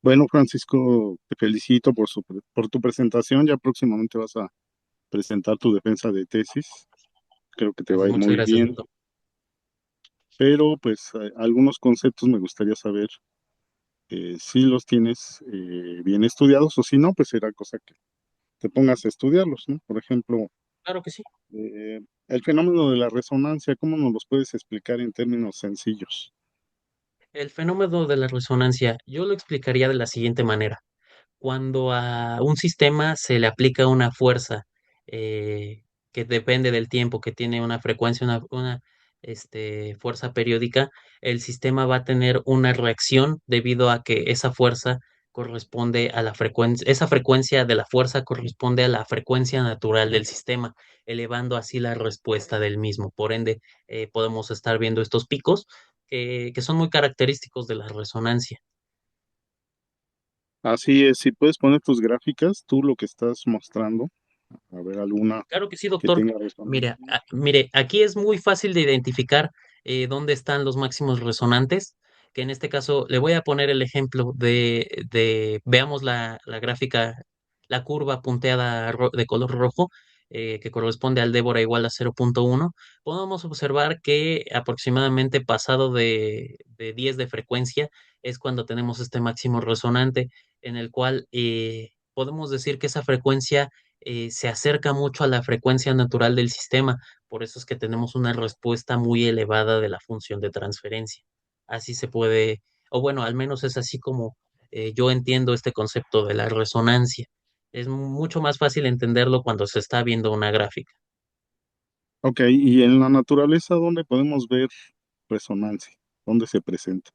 Bueno, Francisco, te felicito por tu presentación. Ya próximamente vas a presentar tu defensa de tesis. Creo que te va a ir Muchas muy gracias, bien. doctor. Pero pues algunos conceptos me gustaría saber si los tienes bien estudiados o si no, pues será cosa que te pongas a estudiarlos, ¿no? Por ejemplo, Claro que sí. eh, el fenómeno de la resonancia, ¿cómo nos los puedes explicar en términos sencillos? El fenómeno de la resonancia, yo lo explicaría de la siguiente manera. Cuando a un sistema se le aplica una fuerza que depende del tiempo, que tiene una frecuencia, fuerza periódica, el sistema va a tener una reacción debido a que esa fuerza corresponde a la frecuencia, esa frecuencia de la fuerza corresponde a la frecuencia natural del sistema, elevando así la respuesta del mismo. Por ende, podemos estar viendo estos picos que son muy característicos de la resonancia. Así es, si puedes poner tus gráficas, tú lo que estás mostrando, a ver alguna Claro que sí, que doctor. tenga resonancia. Mire, aquí es muy fácil de identificar dónde están los máximos resonantes, que en este caso le voy a poner el ejemplo veamos la gráfica, la curva punteada de color rojo, que corresponde al Débora igual a 0.1. Podemos observar que aproximadamente pasado de 10 de frecuencia es cuando tenemos este máximo resonante, en el cual podemos decir que esa frecuencia se acerca mucho a la frecuencia natural del sistema, por eso es que tenemos una respuesta muy elevada de la función de transferencia. Así se puede, o bueno, al menos es así como yo entiendo este concepto de la resonancia. Es mucho más fácil entenderlo cuando se está viendo una gráfica. Ok, y en la naturaleza, ¿dónde podemos ver resonancia? ¿Dónde se presenta?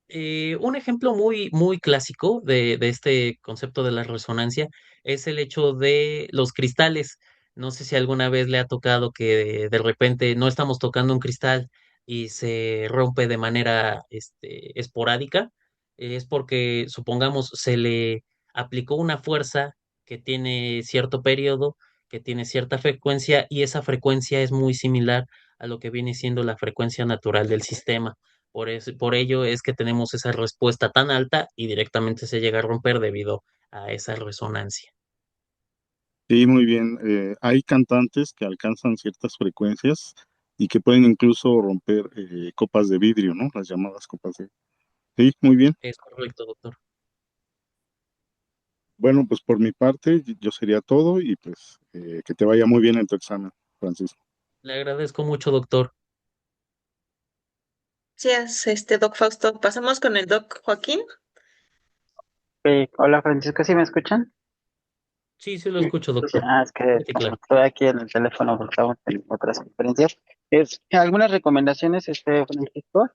Un ejemplo muy clásico de este concepto de la resonancia es el hecho de los cristales. No sé si alguna vez le ha tocado que de repente no estamos tocando un cristal y se rompe de manera esporádica. Es porque, supongamos, se le aplicó una fuerza que tiene cierto periodo, que tiene cierta frecuencia, y esa frecuencia es muy similar a lo que viene siendo la frecuencia natural del sistema. Por ello es que tenemos esa respuesta tan alta y directamente se llega a romper debido a esa resonancia. Sí, muy bien. Hay cantantes que alcanzan ciertas frecuencias y que pueden incluso romper copas de vidrio, ¿no? Las llamadas copas de... Sí, muy bien. Es correcto, doctor. Bueno, pues por mi parte, yo sería todo y pues que te vaya muy bien en tu examen, Francisco. Le agradezco mucho, doctor. Gracias, Doc Fausto. Pasamos con el Doc Joaquín. Hola Francisco, ¿sí me escuchan? Sí, sí lo escucho, doctor. Es que Fuerte y como claro. estoy aquí en el teléfono porque estamos en otras conferencias. Algunas recomendaciones, Francisco.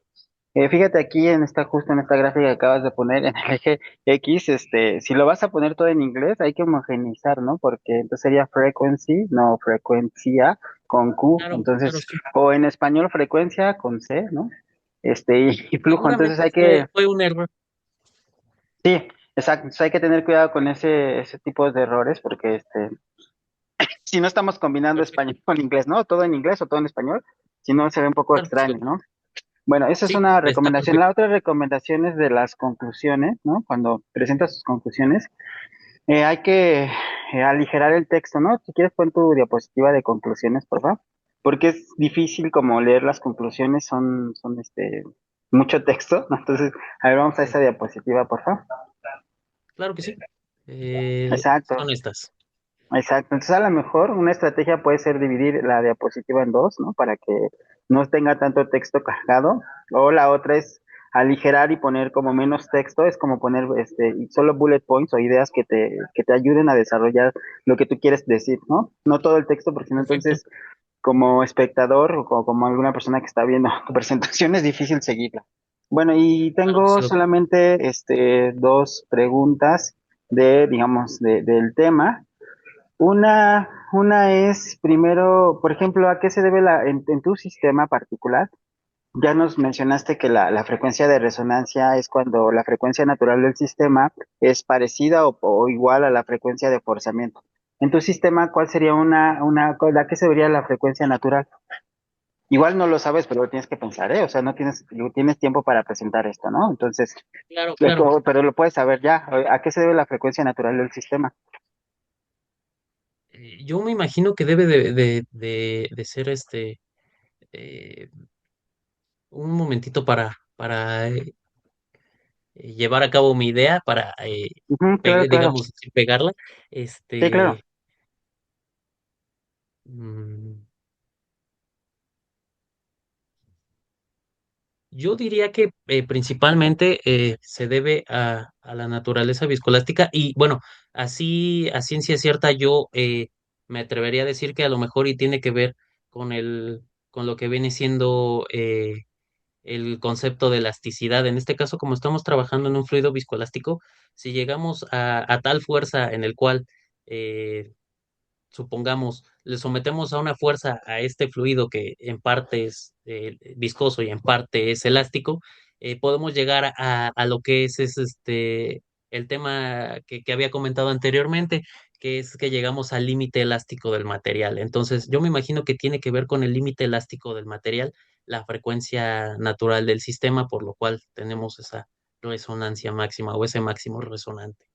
Fíjate aquí justo en esta gráfica que acabas de poner en el eje X, si lo vas a poner todo en inglés, hay que homogeneizar, ¿no? Porque entonces sería frequency, no frecuencia con Q, Claro, claro, entonces, sí. o en español frecuencia con C, ¿no? Y flujo, entonces Seguramente hay que, fue un error. sí, exacto, entonces hay que tener cuidado con ese tipo de errores, porque si no estamos combinando Perfecto. español con inglés, ¿no? Todo en inglés o todo en español, si no se ve un poco Claro que sí, extraño, doctor. ¿no? Bueno, esa es Sí, una está recomendación. La perfecto. otra recomendación es de las conclusiones, ¿no? Cuando presentas sus conclusiones, hay que aligerar el texto, ¿no? Si quieres pon tu diapositiva de conclusiones, por favor, porque es difícil como leer las conclusiones, son mucho texto, ¿no? Entonces, a ver, vamos a esa diapositiva, por favor. Claro que sí. Exacto. Son estas. Exacto, entonces a lo mejor una estrategia puede ser dividir la diapositiva en dos, ¿no? Para que no tenga tanto texto cargado. O la otra es aligerar y poner como menos texto, es como poner y solo bullet points o ideas que te ayuden a desarrollar lo que tú quieres decir, ¿no? No todo el texto, porque si no Perfecto. entonces como espectador o como alguna persona que está viendo tu presentación es difícil seguirla. Bueno, y Claro que tengo sí, doctor. solamente dos preguntas digamos, del tema. Una es, primero, por ejemplo, ¿a qué se debe en tu sistema particular? Ya nos mencionaste que la frecuencia de resonancia es cuando la frecuencia natural del sistema es parecida o igual a la frecuencia de forzamiento. En tu sistema, ¿cuál sería a qué se debería la frecuencia natural? Igual no lo sabes, pero lo tienes que pensar, ¿eh? O sea, no tienes tiempo para presentar esto, ¿no? Entonces, Claro, claro. pero lo puedes saber ya. ¿A qué se debe la frecuencia natural del sistema? Yo me imagino que debe de ser eh, un momentito para llevar a cabo mi idea, para, Ujú, claro, claro. digamos, así, pegarla. Sí, claro. Este, mm, yo diría que principalmente se debe a la naturaleza viscoelástica y bueno, así a ciencia cierta yo me atrevería a decir que a lo mejor y tiene que ver con con lo que viene siendo el concepto de elasticidad. En este caso, como estamos trabajando en un fluido viscoelástico, si llegamos a tal fuerza en el cual eh, supongamos, le sometemos a una fuerza a este fluido que en parte es viscoso y en parte es elástico, podemos llegar a lo que es el tema que había comentado anteriormente, que es que llegamos al límite elástico del material. Entonces, yo me imagino que tiene que ver con el límite elástico del material, la frecuencia natural del sistema, por lo cual tenemos esa resonancia máxima o ese máximo resonante.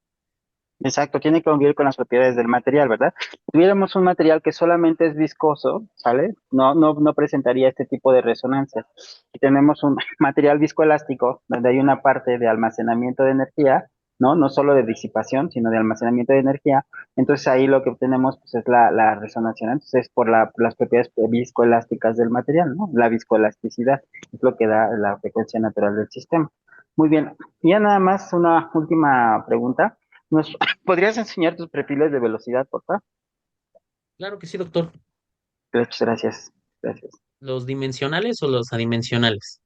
Exacto, tiene que convivir con las propiedades del material, ¿verdad? Si tuviéramos un material que solamente es viscoso, ¿sale? No presentaría este tipo de resonancia. Si tenemos un material viscoelástico, donde hay una parte de almacenamiento de energía, ¿no? No solo de disipación, sino de almacenamiento de energía, entonces ahí lo que obtenemos pues, es la resonancia, ¿no? Entonces es por las propiedades viscoelásticas del material, ¿no? La viscoelasticidad es lo que da la frecuencia natural del sistema. Muy bien, y ya nada más una última pregunta. ¿Podrías enseñar tus perfiles de velocidad, por favor? Claro que sí, doctor. Muchas gracias. Gracias. ¿Los dimensionales o los adimensionales?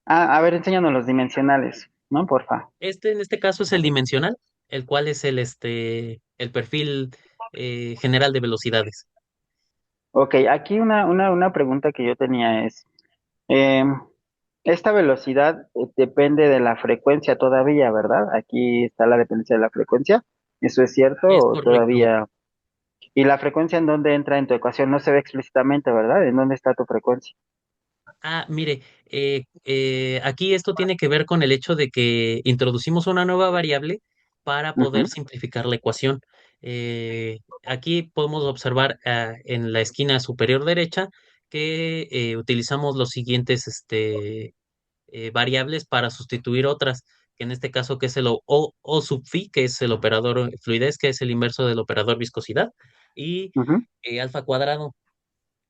A ver, enséñanos los dimensionales, ¿no? Porfa. En este caso es el dimensional, el cual es el perfil general de velocidades. Ok, aquí una pregunta que yo tenía es, em, esta velocidad depende de la frecuencia todavía, ¿verdad? Aquí está la dependencia de la frecuencia. ¿Eso es cierto Es o correcto. todavía? ¿Y la frecuencia en dónde entra en tu ecuación? No se ve explícitamente, ¿verdad? ¿En dónde está tu frecuencia? Ah, mire, aquí esto tiene que ver con el hecho de que introducimos una nueva variable para poder Ujú, simplificar la ecuación. Aquí podemos observar en la esquina superior derecha que utilizamos los siguientes variables para sustituir otras, que en este caso que es o sub phi, que es el operador fluidez, que es el inverso del operador viscosidad, y ujú. alfa cuadrado,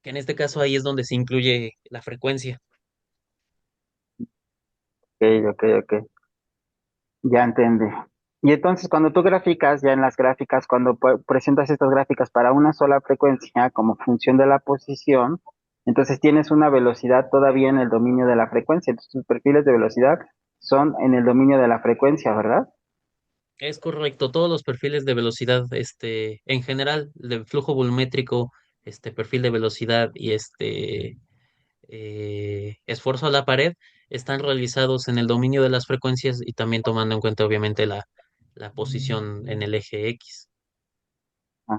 que en este caso ahí es donde se incluye la frecuencia. Ok, ok, ok. Ya entendí. Y entonces cuando tú graficas, ya en las gráficas, cuando presentas estas gráficas para una sola frecuencia como función de la posición, Entonces tienes una velocidad todavía en el dominio de la frecuencia. Entonces tus perfiles de velocidad son en el dominio de la frecuencia, ¿verdad? Es correcto, todos los perfiles de velocidad, en general, de flujo volumétrico, perfil de velocidad y esfuerzo a la pared, están realizados en el dominio de las frecuencias y también tomando en cuenta, obviamente, la posición en el eje X.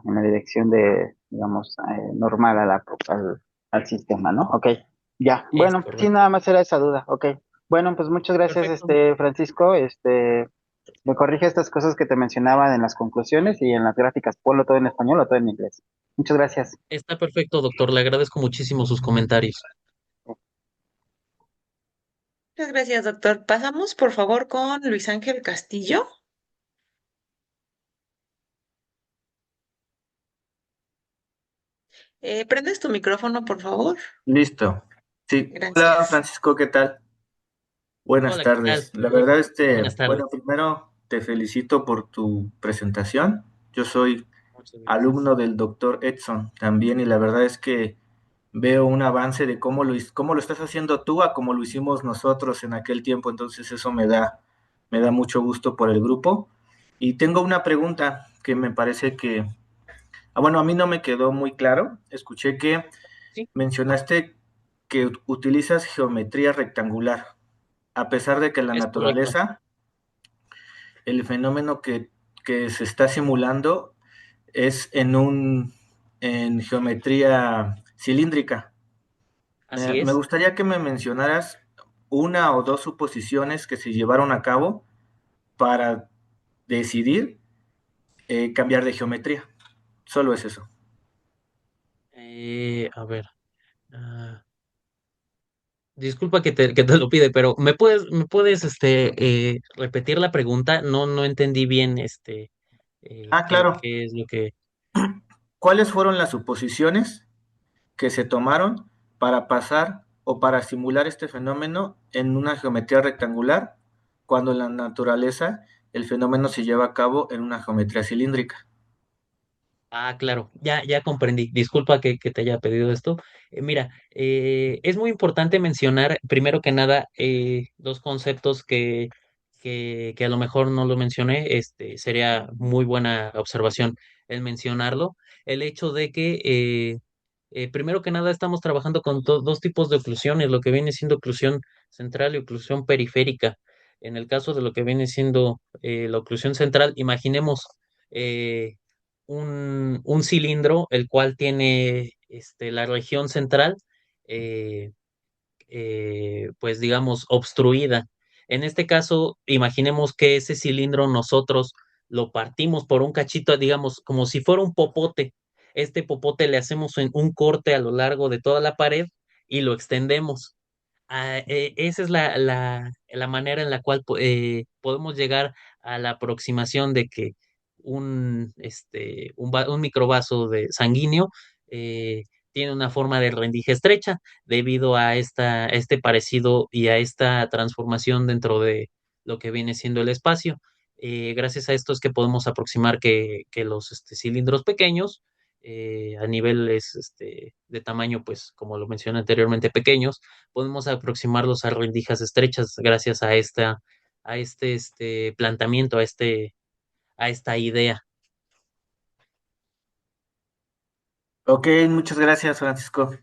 En la dirección de, digamos, normal al sistema, ¿no? Ok, ya. Es Bueno, sí, correcto. nada más era esa duda. Ok. Bueno, pues muchas gracias, Perfecto. Francisco. Me corrige estas cosas que te mencionaba en las conclusiones y en las gráficas. Ponlo todo en español o todo en inglés. Muchas gracias. Está perfecto, doctor. Le agradezco muchísimo sus comentarios. Muchas gracias, doctor. Pasamos, por favor, con Luis Ángel Castillo. ¿Prendes tu micrófono, por favor? Listo. Sí. Hola Gracias. Francisco, ¿qué tal? Buenas Hola, ¿qué tal? tardes. La verdad, Buenas tardes. bueno, primero te felicito por tu presentación. Yo soy Muchas gracias. alumno del doctor Edson también y la verdad es que veo un avance de cómo lo estás haciendo tú a cómo lo hicimos nosotros en aquel tiempo, entonces eso me da mucho gusto por el grupo. Y tengo una pregunta que me parece que, bueno, a mí no me quedó muy claro. Escuché que Sí, mencionaste que utilizas geometría rectangular, a pesar de que en la es correcto. naturaleza el fenómeno que se está simulando es en geometría cilíndrica. Así Me es. gustaría que me mencionaras una o dos suposiciones que se llevaron a cabo para decidir cambiar de geometría. Solo es eso. A ver. ah, Disculpa que te lo pide, pero ¿me puedes repetir la pregunta? No, no entendí bien Ah, qué, claro. qué es lo que. ¿Cuáles fueron las suposiciones que se tomaron para pasar o para simular este fenómeno en una geometría rectangular, cuando en la naturaleza el fenómeno se lleva a cabo en una geometría cilíndrica? Ah, claro, ya comprendí. Disculpa que te haya pedido esto. Mira, es muy importante mencionar, primero que nada, dos conceptos que a lo mejor no lo mencioné. Sería muy buena observación el mencionarlo. El hecho de que, primero que nada, estamos trabajando con dos tipos de oclusiones, lo que viene siendo oclusión central y oclusión periférica. En el caso de lo que viene siendo la oclusión central, imaginemos eh, un cilindro, el cual tiene la región central, eh, pues digamos, obstruida. En este caso, imaginemos que ese cilindro nosotros lo partimos por un cachito, digamos, como si fuera un popote. Este popote le hacemos un corte a lo largo de toda la pared y lo extendemos. Esa es la manera en la cual podemos llegar a la aproximación de que un microvaso de sanguíneo eh, tiene una forma de rendija estrecha debido a este parecido y a esta transformación dentro de lo que viene siendo el espacio. Gracias a esto es que podemos aproximar que los cilindros pequeños, a niveles de tamaño, pues como lo mencioné anteriormente, pequeños, podemos aproximarlos a rendijas estrechas gracias a este planteamiento, a esta idea. Ok, muchas gracias, Francisco.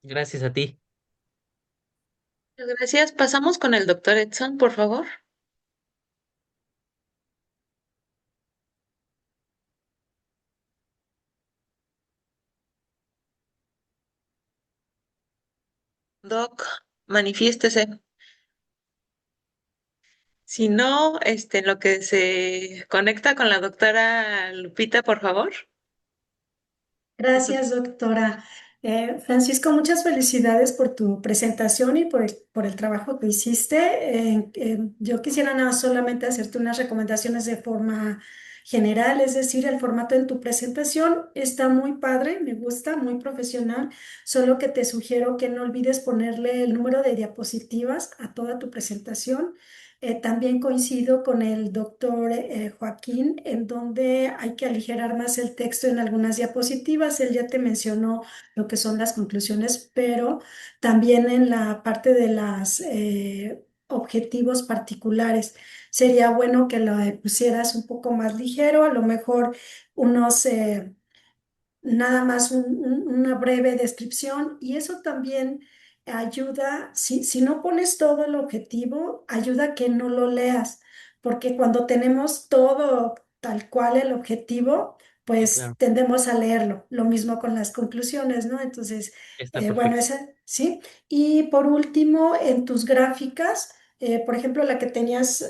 Gracias a ti. Muchas gracias. Pasamos con el doctor Edson, por favor. Doc, manifiéstese. Si no, en lo que se conecta con la doctora Lupita, por favor. Gracias, doctora. Francisco, muchas felicidades por tu presentación y por el trabajo que hiciste. Yo quisiera nada solamente hacerte unas recomendaciones de forma general, es decir, el formato de tu presentación está muy padre, me gusta, muy profesional, solo que te sugiero que no olvides ponerle el número de diapositivas a toda tu presentación. También coincido con el doctor Joaquín, en donde hay que aligerar más el texto en algunas diapositivas. Él ya te mencionó lo que son las conclusiones, pero también en la parte de los objetivos particulares. Sería bueno que lo pusieras un poco más ligero, a lo mejor unos nada más una breve descripción y eso también ayuda, si no pones todo el objetivo, ayuda a que no lo leas, porque cuando tenemos todo tal cual el objetivo, Sí, pues claro, tendemos a leerlo. Lo mismo con las conclusiones, ¿no? Entonces, está bueno, perfecto. esa, sí. Y por último, en tus gráficas. Por ejemplo, la que tenías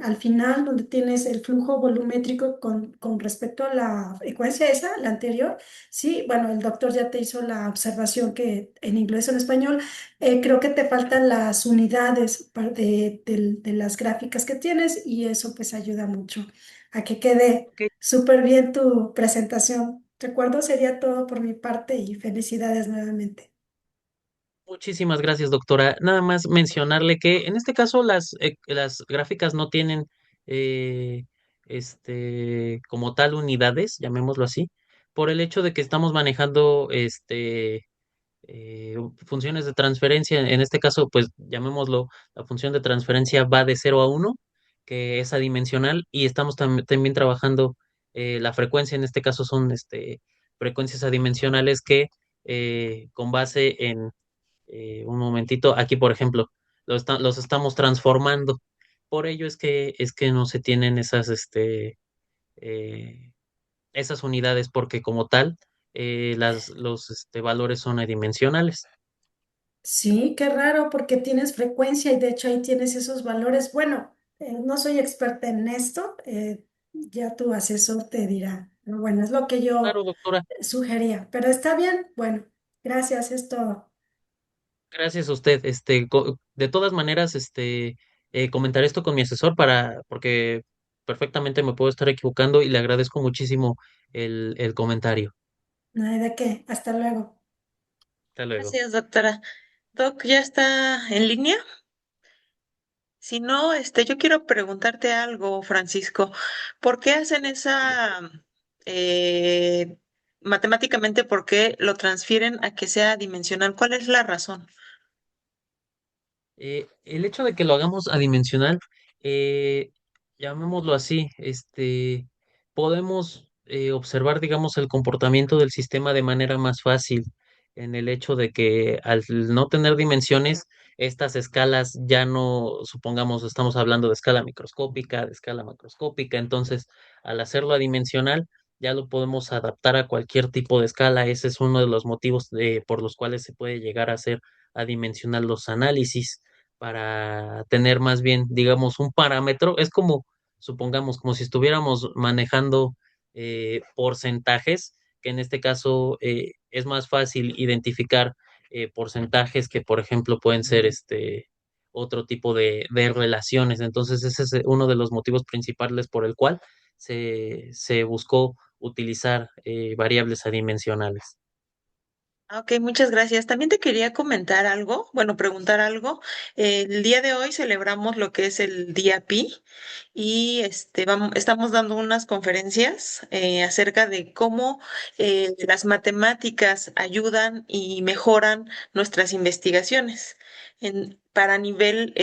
al final, donde tienes el flujo volumétrico con respecto a la frecuencia esa, la anterior, sí, bueno, el doctor ya te hizo la observación que en inglés o en español, creo que te faltan las unidades de las gráficas que tienes y eso pues ayuda mucho a que quede Ok. súper bien tu presentación. Recuerdo, sería todo por mi parte y felicidades nuevamente. Muchísimas gracias, doctora. Nada más mencionarle que en este caso las gráficas no tienen eh, como tal unidades, llamémoslo así, por el hecho de que estamos manejando funciones de transferencia. En este caso, pues llamémoslo, la función de transferencia va de 0 a 1, que es adimensional, y estamos también trabajando la frecuencia. En este caso son frecuencias adimensionales que con base en un momentito, aquí por ejemplo, los estamos transformando. Por ello es que no se tienen eh, esas unidades, porque como tal, los valores son adimensionales. Sí, qué raro porque tienes frecuencia y de hecho ahí tienes esos valores. Bueno, no soy experta en esto, ya tu asesor te dirá. Pero bueno, es lo que yo Claro, doctora, sugería, pero está bien. Bueno, gracias, es todo. gracias a usted. De todas maneras, comentaré esto con mi asesor porque perfectamente me puedo estar equivocando y le agradezco muchísimo el comentario. No hay de qué. Hasta luego. Hasta luego. Gracias, doctora. Doc, ¿ya está en línea? Si no, yo quiero preguntarte algo, Francisco. ¿Por qué hacen esa, eh, matemáticamente, por qué lo transfieren a que sea dimensional? ¿Cuál es la razón? El hecho de que lo hagamos adimensional, eh, llamémoslo así, podemos observar, digamos, el comportamiento del sistema de manera más fácil, en el hecho de que al no tener dimensiones, estas escalas ya no, supongamos, estamos hablando de escala microscópica, de escala macroscópica. Entonces, al hacerlo adimensional, ya lo podemos adaptar a cualquier tipo de escala. Ese es uno de los motivos por los cuales se puede llegar a hacer adimensional los análisis, para tener más bien, digamos, un parámetro. Es como, supongamos, como si estuviéramos manejando porcentajes, que en este caso es más fácil identificar porcentajes que, por ejemplo, pueden ser otro tipo de relaciones. Entonces, ese es uno de los motivos principales por el cual se buscó utilizar variables adimensionales. Ok, muchas gracias. También te quería comentar algo, bueno, preguntar algo. El día de hoy celebramos lo que es el Día Pi y estamos dando unas conferencias acerca de cómo las matemáticas ayudan y mejoran nuestras investigaciones para nivel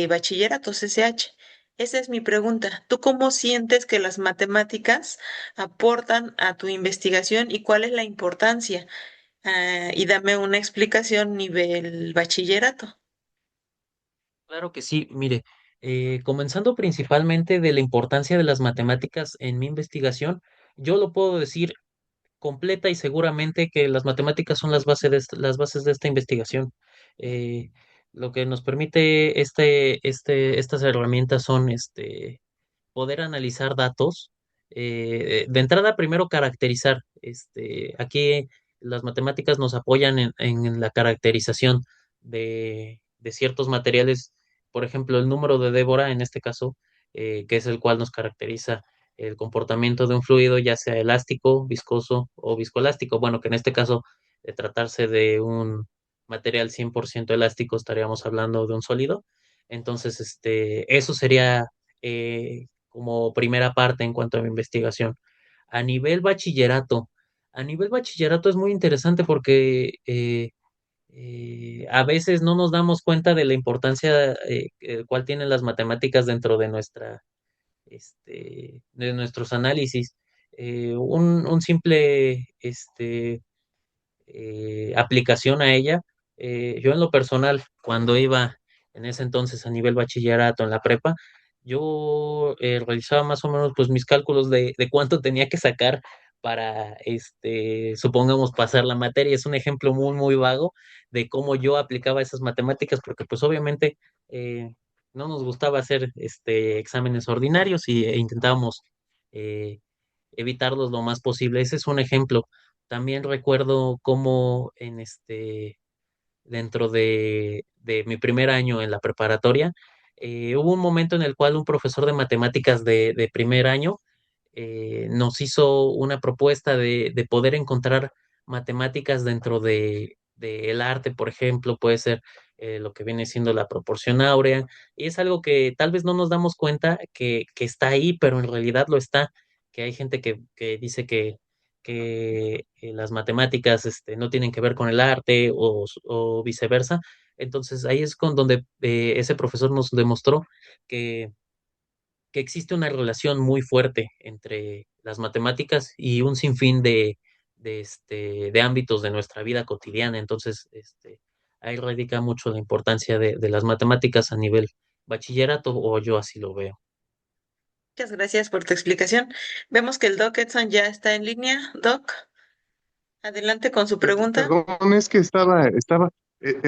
bachillerato CCH. Esa es mi pregunta. ¿Tú cómo sientes que las matemáticas aportan a tu investigación y cuál es la importancia? Y dame una explicación nivel bachillerato. Claro que sí, mire, comenzando principalmente de la importancia de las matemáticas en mi investigación, yo lo puedo decir completa y seguramente que las matemáticas son las bases de esta investigación. Eh, lo que nos permite estas herramientas son poder analizar datos. De entrada, primero caracterizar. Aquí las matemáticas nos apoyan en la caracterización de ciertos materiales. Por ejemplo, el número de Débora, en este caso, que es el cual nos caracteriza el comportamiento de un fluido, ya sea elástico, viscoso o viscoelástico. Bueno, que en este caso, de tratarse de un material 100% elástico, estaríamos hablando de un sólido. Entonces, eso sería como primera parte en cuanto a mi investigación. A nivel bachillerato, a nivel bachillerato es muy interesante porque a veces no nos damos cuenta de la importancia cual tienen las matemáticas dentro de de nuestros análisis. Un simple, aplicación a ella. Yo en lo personal, cuando iba en ese entonces a nivel bachillerato en la prepa, yo realizaba más o menos pues mis cálculos de cuánto tenía que sacar para, supongamos, pasar la materia. Es un ejemplo muy, muy vago de cómo yo aplicaba esas matemáticas, porque pues obviamente no nos gustaba hacer exámenes ordinarios e intentábamos eh, evitarlos lo más posible. Ese es un ejemplo. También recuerdo cómo dentro de mi primer año en la preparatoria, hubo un momento en el cual un profesor de matemáticas de primer año nos hizo una propuesta de poder encontrar matemáticas dentro de el arte, por ejemplo, puede ser lo que viene siendo la proporción áurea, y es algo que tal vez no nos damos cuenta que está ahí, pero en realidad lo está, que hay gente que dice que las matemáticas no tienen que ver con el arte o viceversa. Entonces ahí es con donde ese profesor nos demostró que que existe una relación muy fuerte entre las matemáticas y un sinfín de ámbitos de nuestra vida cotidiana. Entonces, ahí radica mucho la importancia de las matemáticas a nivel bachillerato, o yo así lo veo. Muchas gracias por tu explicación. Vemos que el Doc Edson ya está en línea. Doc, adelante con su pregunta. Perdón, es que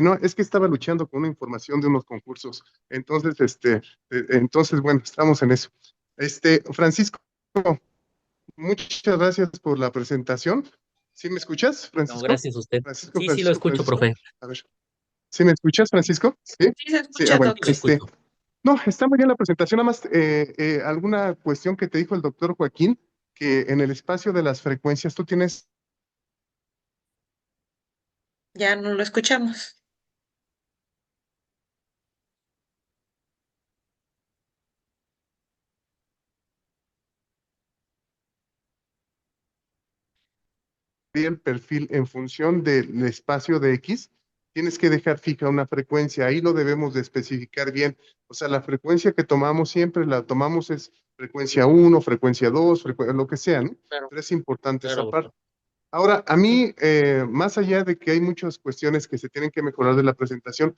no, es que estaba luchando con una información de unos concursos. Entonces, entonces, bueno, estamos en eso. Francisco, muchas gracias por la presentación. ¿Sí me escuchas, No, Francisco? gracias a usted. Francisco, Sí, sí lo Francisco, escucho, Francisco. profe. A ver, ¿sí me escuchas, Francisco? Sí, Sí, se sí, escucha, bueno, Sí Doc. lo escucho. no, está muy bien la presentación. Nada más, alguna cuestión que te dijo el doctor Joaquín, que en el espacio de las frecuencias tú tienes Ya no lo escuchamos. el perfil en función del espacio de X, tienes que dejar fija una frecuencia, ahí lo debemos de especificar bien. O sea, la frecuencia que tomamos siempre la tomamos es frecuencia uno, frecuencia 2, lo que sea, ¿no? Claro, Pero es importante claro, esa doctor. parte. Ahora, a Sí, mí, más allá de que hay muchas cuestiones que se tienen que mejorar de la presentación,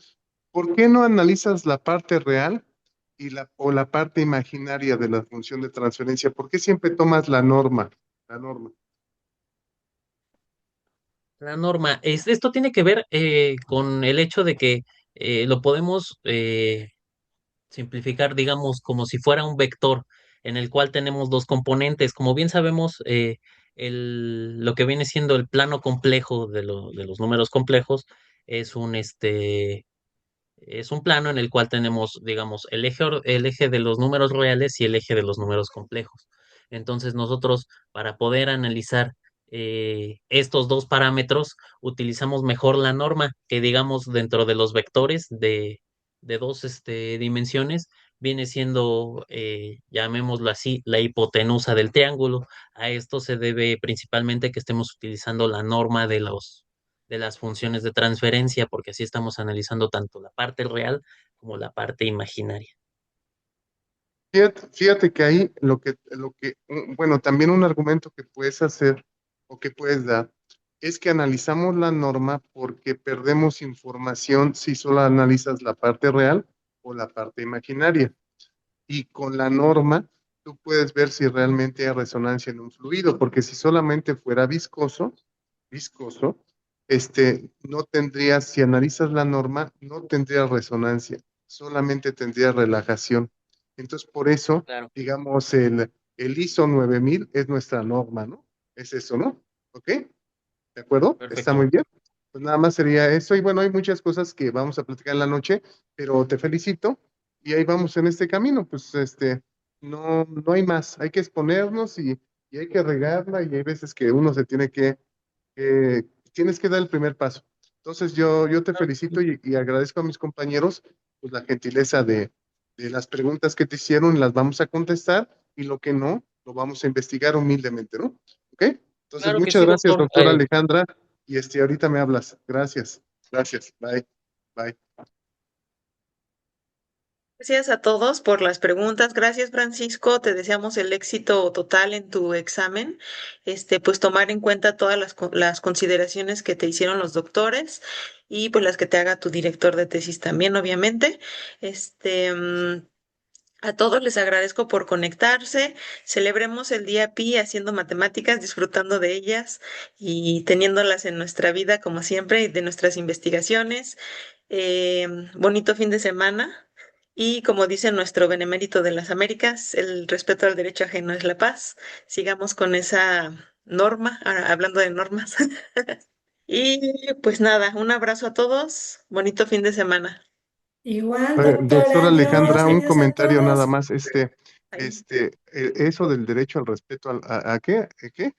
¿por qué no analizas la parte real o la parte imaginaria de la función de transferencia? ¿Por qué siempre tomas la norma? La norma. la norma. Esto tiene que ver con el hecho de que lo podemos simplificar, digamos, como si fuera un vector en el cual tenemos dos componentes. Como bien sabemos, lo que viene siendo el plano complejo de los números complejos es es un plano en el cual tenemos, digamos, el eje de los números reales y el eje de los números complejos. Entonces, nosotros, para poder analizar estos dos parámetros, utilizamos mejor la norma que, digamos, dentro de los vectores de dos dimensiones, viene siendo, llamémoslo así, la hipotenusa del triángulo. A esto se debe principalmente que estemos utilizando la norma de las funciones de transferencia, porque así estamos analizando tanto la parte real como la parte imaginaria. Fíjate que ahí bueno, también un argumento que puedes hacer o que puedes dar es que analizamos la norma porque perdemos información si solo analizas la parte real o la parte imaginaria. Y con la norma tú puedes ver si realmente hay resonancia en un fluido, porque si solamente fuera viscoso, no tendrías, si analizas la norma, no tendría resonancia, solamente tendría relajación. Entonces, por eso, Claro, digamos, el ISO 9000 es nuestra norma, ¿no? Es eso, ¿no? ¿Ok? ¿De acuerdo? Está muy perfecto. bien. Pues nada más sería eso. Y bueno, hay muchas cosas que vamos a platicar en la noche, pero te felicito. Y ahí vamos en este camino. Pues no hay más. Hay que exponernos y hay que regarla. Y hay veces que uno se tienes que dar el primer paso. Entonces yo te Claro que felicito sí. y agradezco a mis compañeros pues la gentileza de las preguntas que te hicieron, las vamos a contestar y lo que no, lo vamos a investigar humildemente, ¿no? ¿Ok? Entonces, Claro que muchas sí, gracias, doctor. doctora Alejandra, y ahorita me hablas. Gracias, gracias, bye, bye. Gracias a todos por las preguntas. Gracias, Francisco. Te deseamos el éxito total en tu examen. Pues tomar en cuenta todas las consideraciones que te hicieron los doctores y pues las que te haga tu director de tesis también, obviamente. A todos les agradezco por conectarse. Celebremos el día Pi haciendo matemáticas, disfrutando de ellas y teniéndolas en nuestra vida como siempre y de nuestras investigaciones. Bonito fin de semana. Y como dice nuestro benemérito de las Américas, el respeto al derecho ajeno es la paz. Sigamos con esa norma, hablando de normas. Y pues nada, un abrazo a todos. Bonito fin de semana. Igual, doctora, Doctora adiós, Alejandra, un adiós a comentario nada todos. más, Bye. eso del derecho al respeto, ¿a qué? ¿Qué?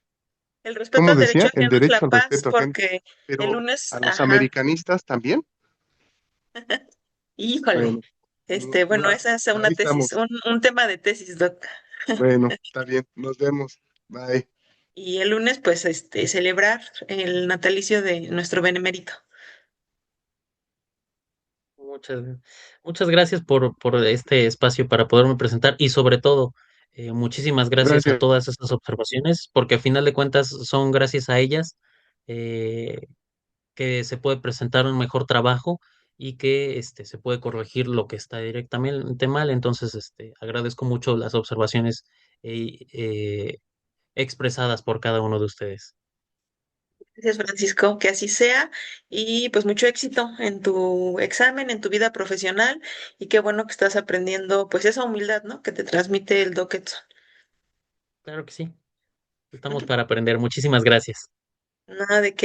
El respeto ¿Cómo al derecho decía? El ajeno es derecho la al paz respeto ajeno, porque el pero lunes, a los ajá, americanistas también. híjole, Bueno, bueno, esa es una ahí tesis, estamos. un tema de tesis, doc. Bueno, está bien, nos vemos. Bye. Y el lunes, pues, celebrar el natalicio de nuestro benemérito. Muchas, muchas gracias por este espacio para poderme presentar y sobre todo, muchísimas gracias a Gracias. todas estas observaciones, porque a final de cuentas son gracias a ellas eh, que se puede presentar un mejor trabajo y que se puede corregir lo que está directamente mal. Entonces, agradezco mucho las observaciones expresadas por cada uno de ustedes. Gracias, Francisco, que así sea. Y pues mucho éxito en tu examen, en tu vida profesional. Y qué bueno que estás aprendiendo, pues, esa humildad, ¿no? Que te transmite el Doc Edson. Claro que sí, estamos para aprender. Muchísimas gracias. Nada de que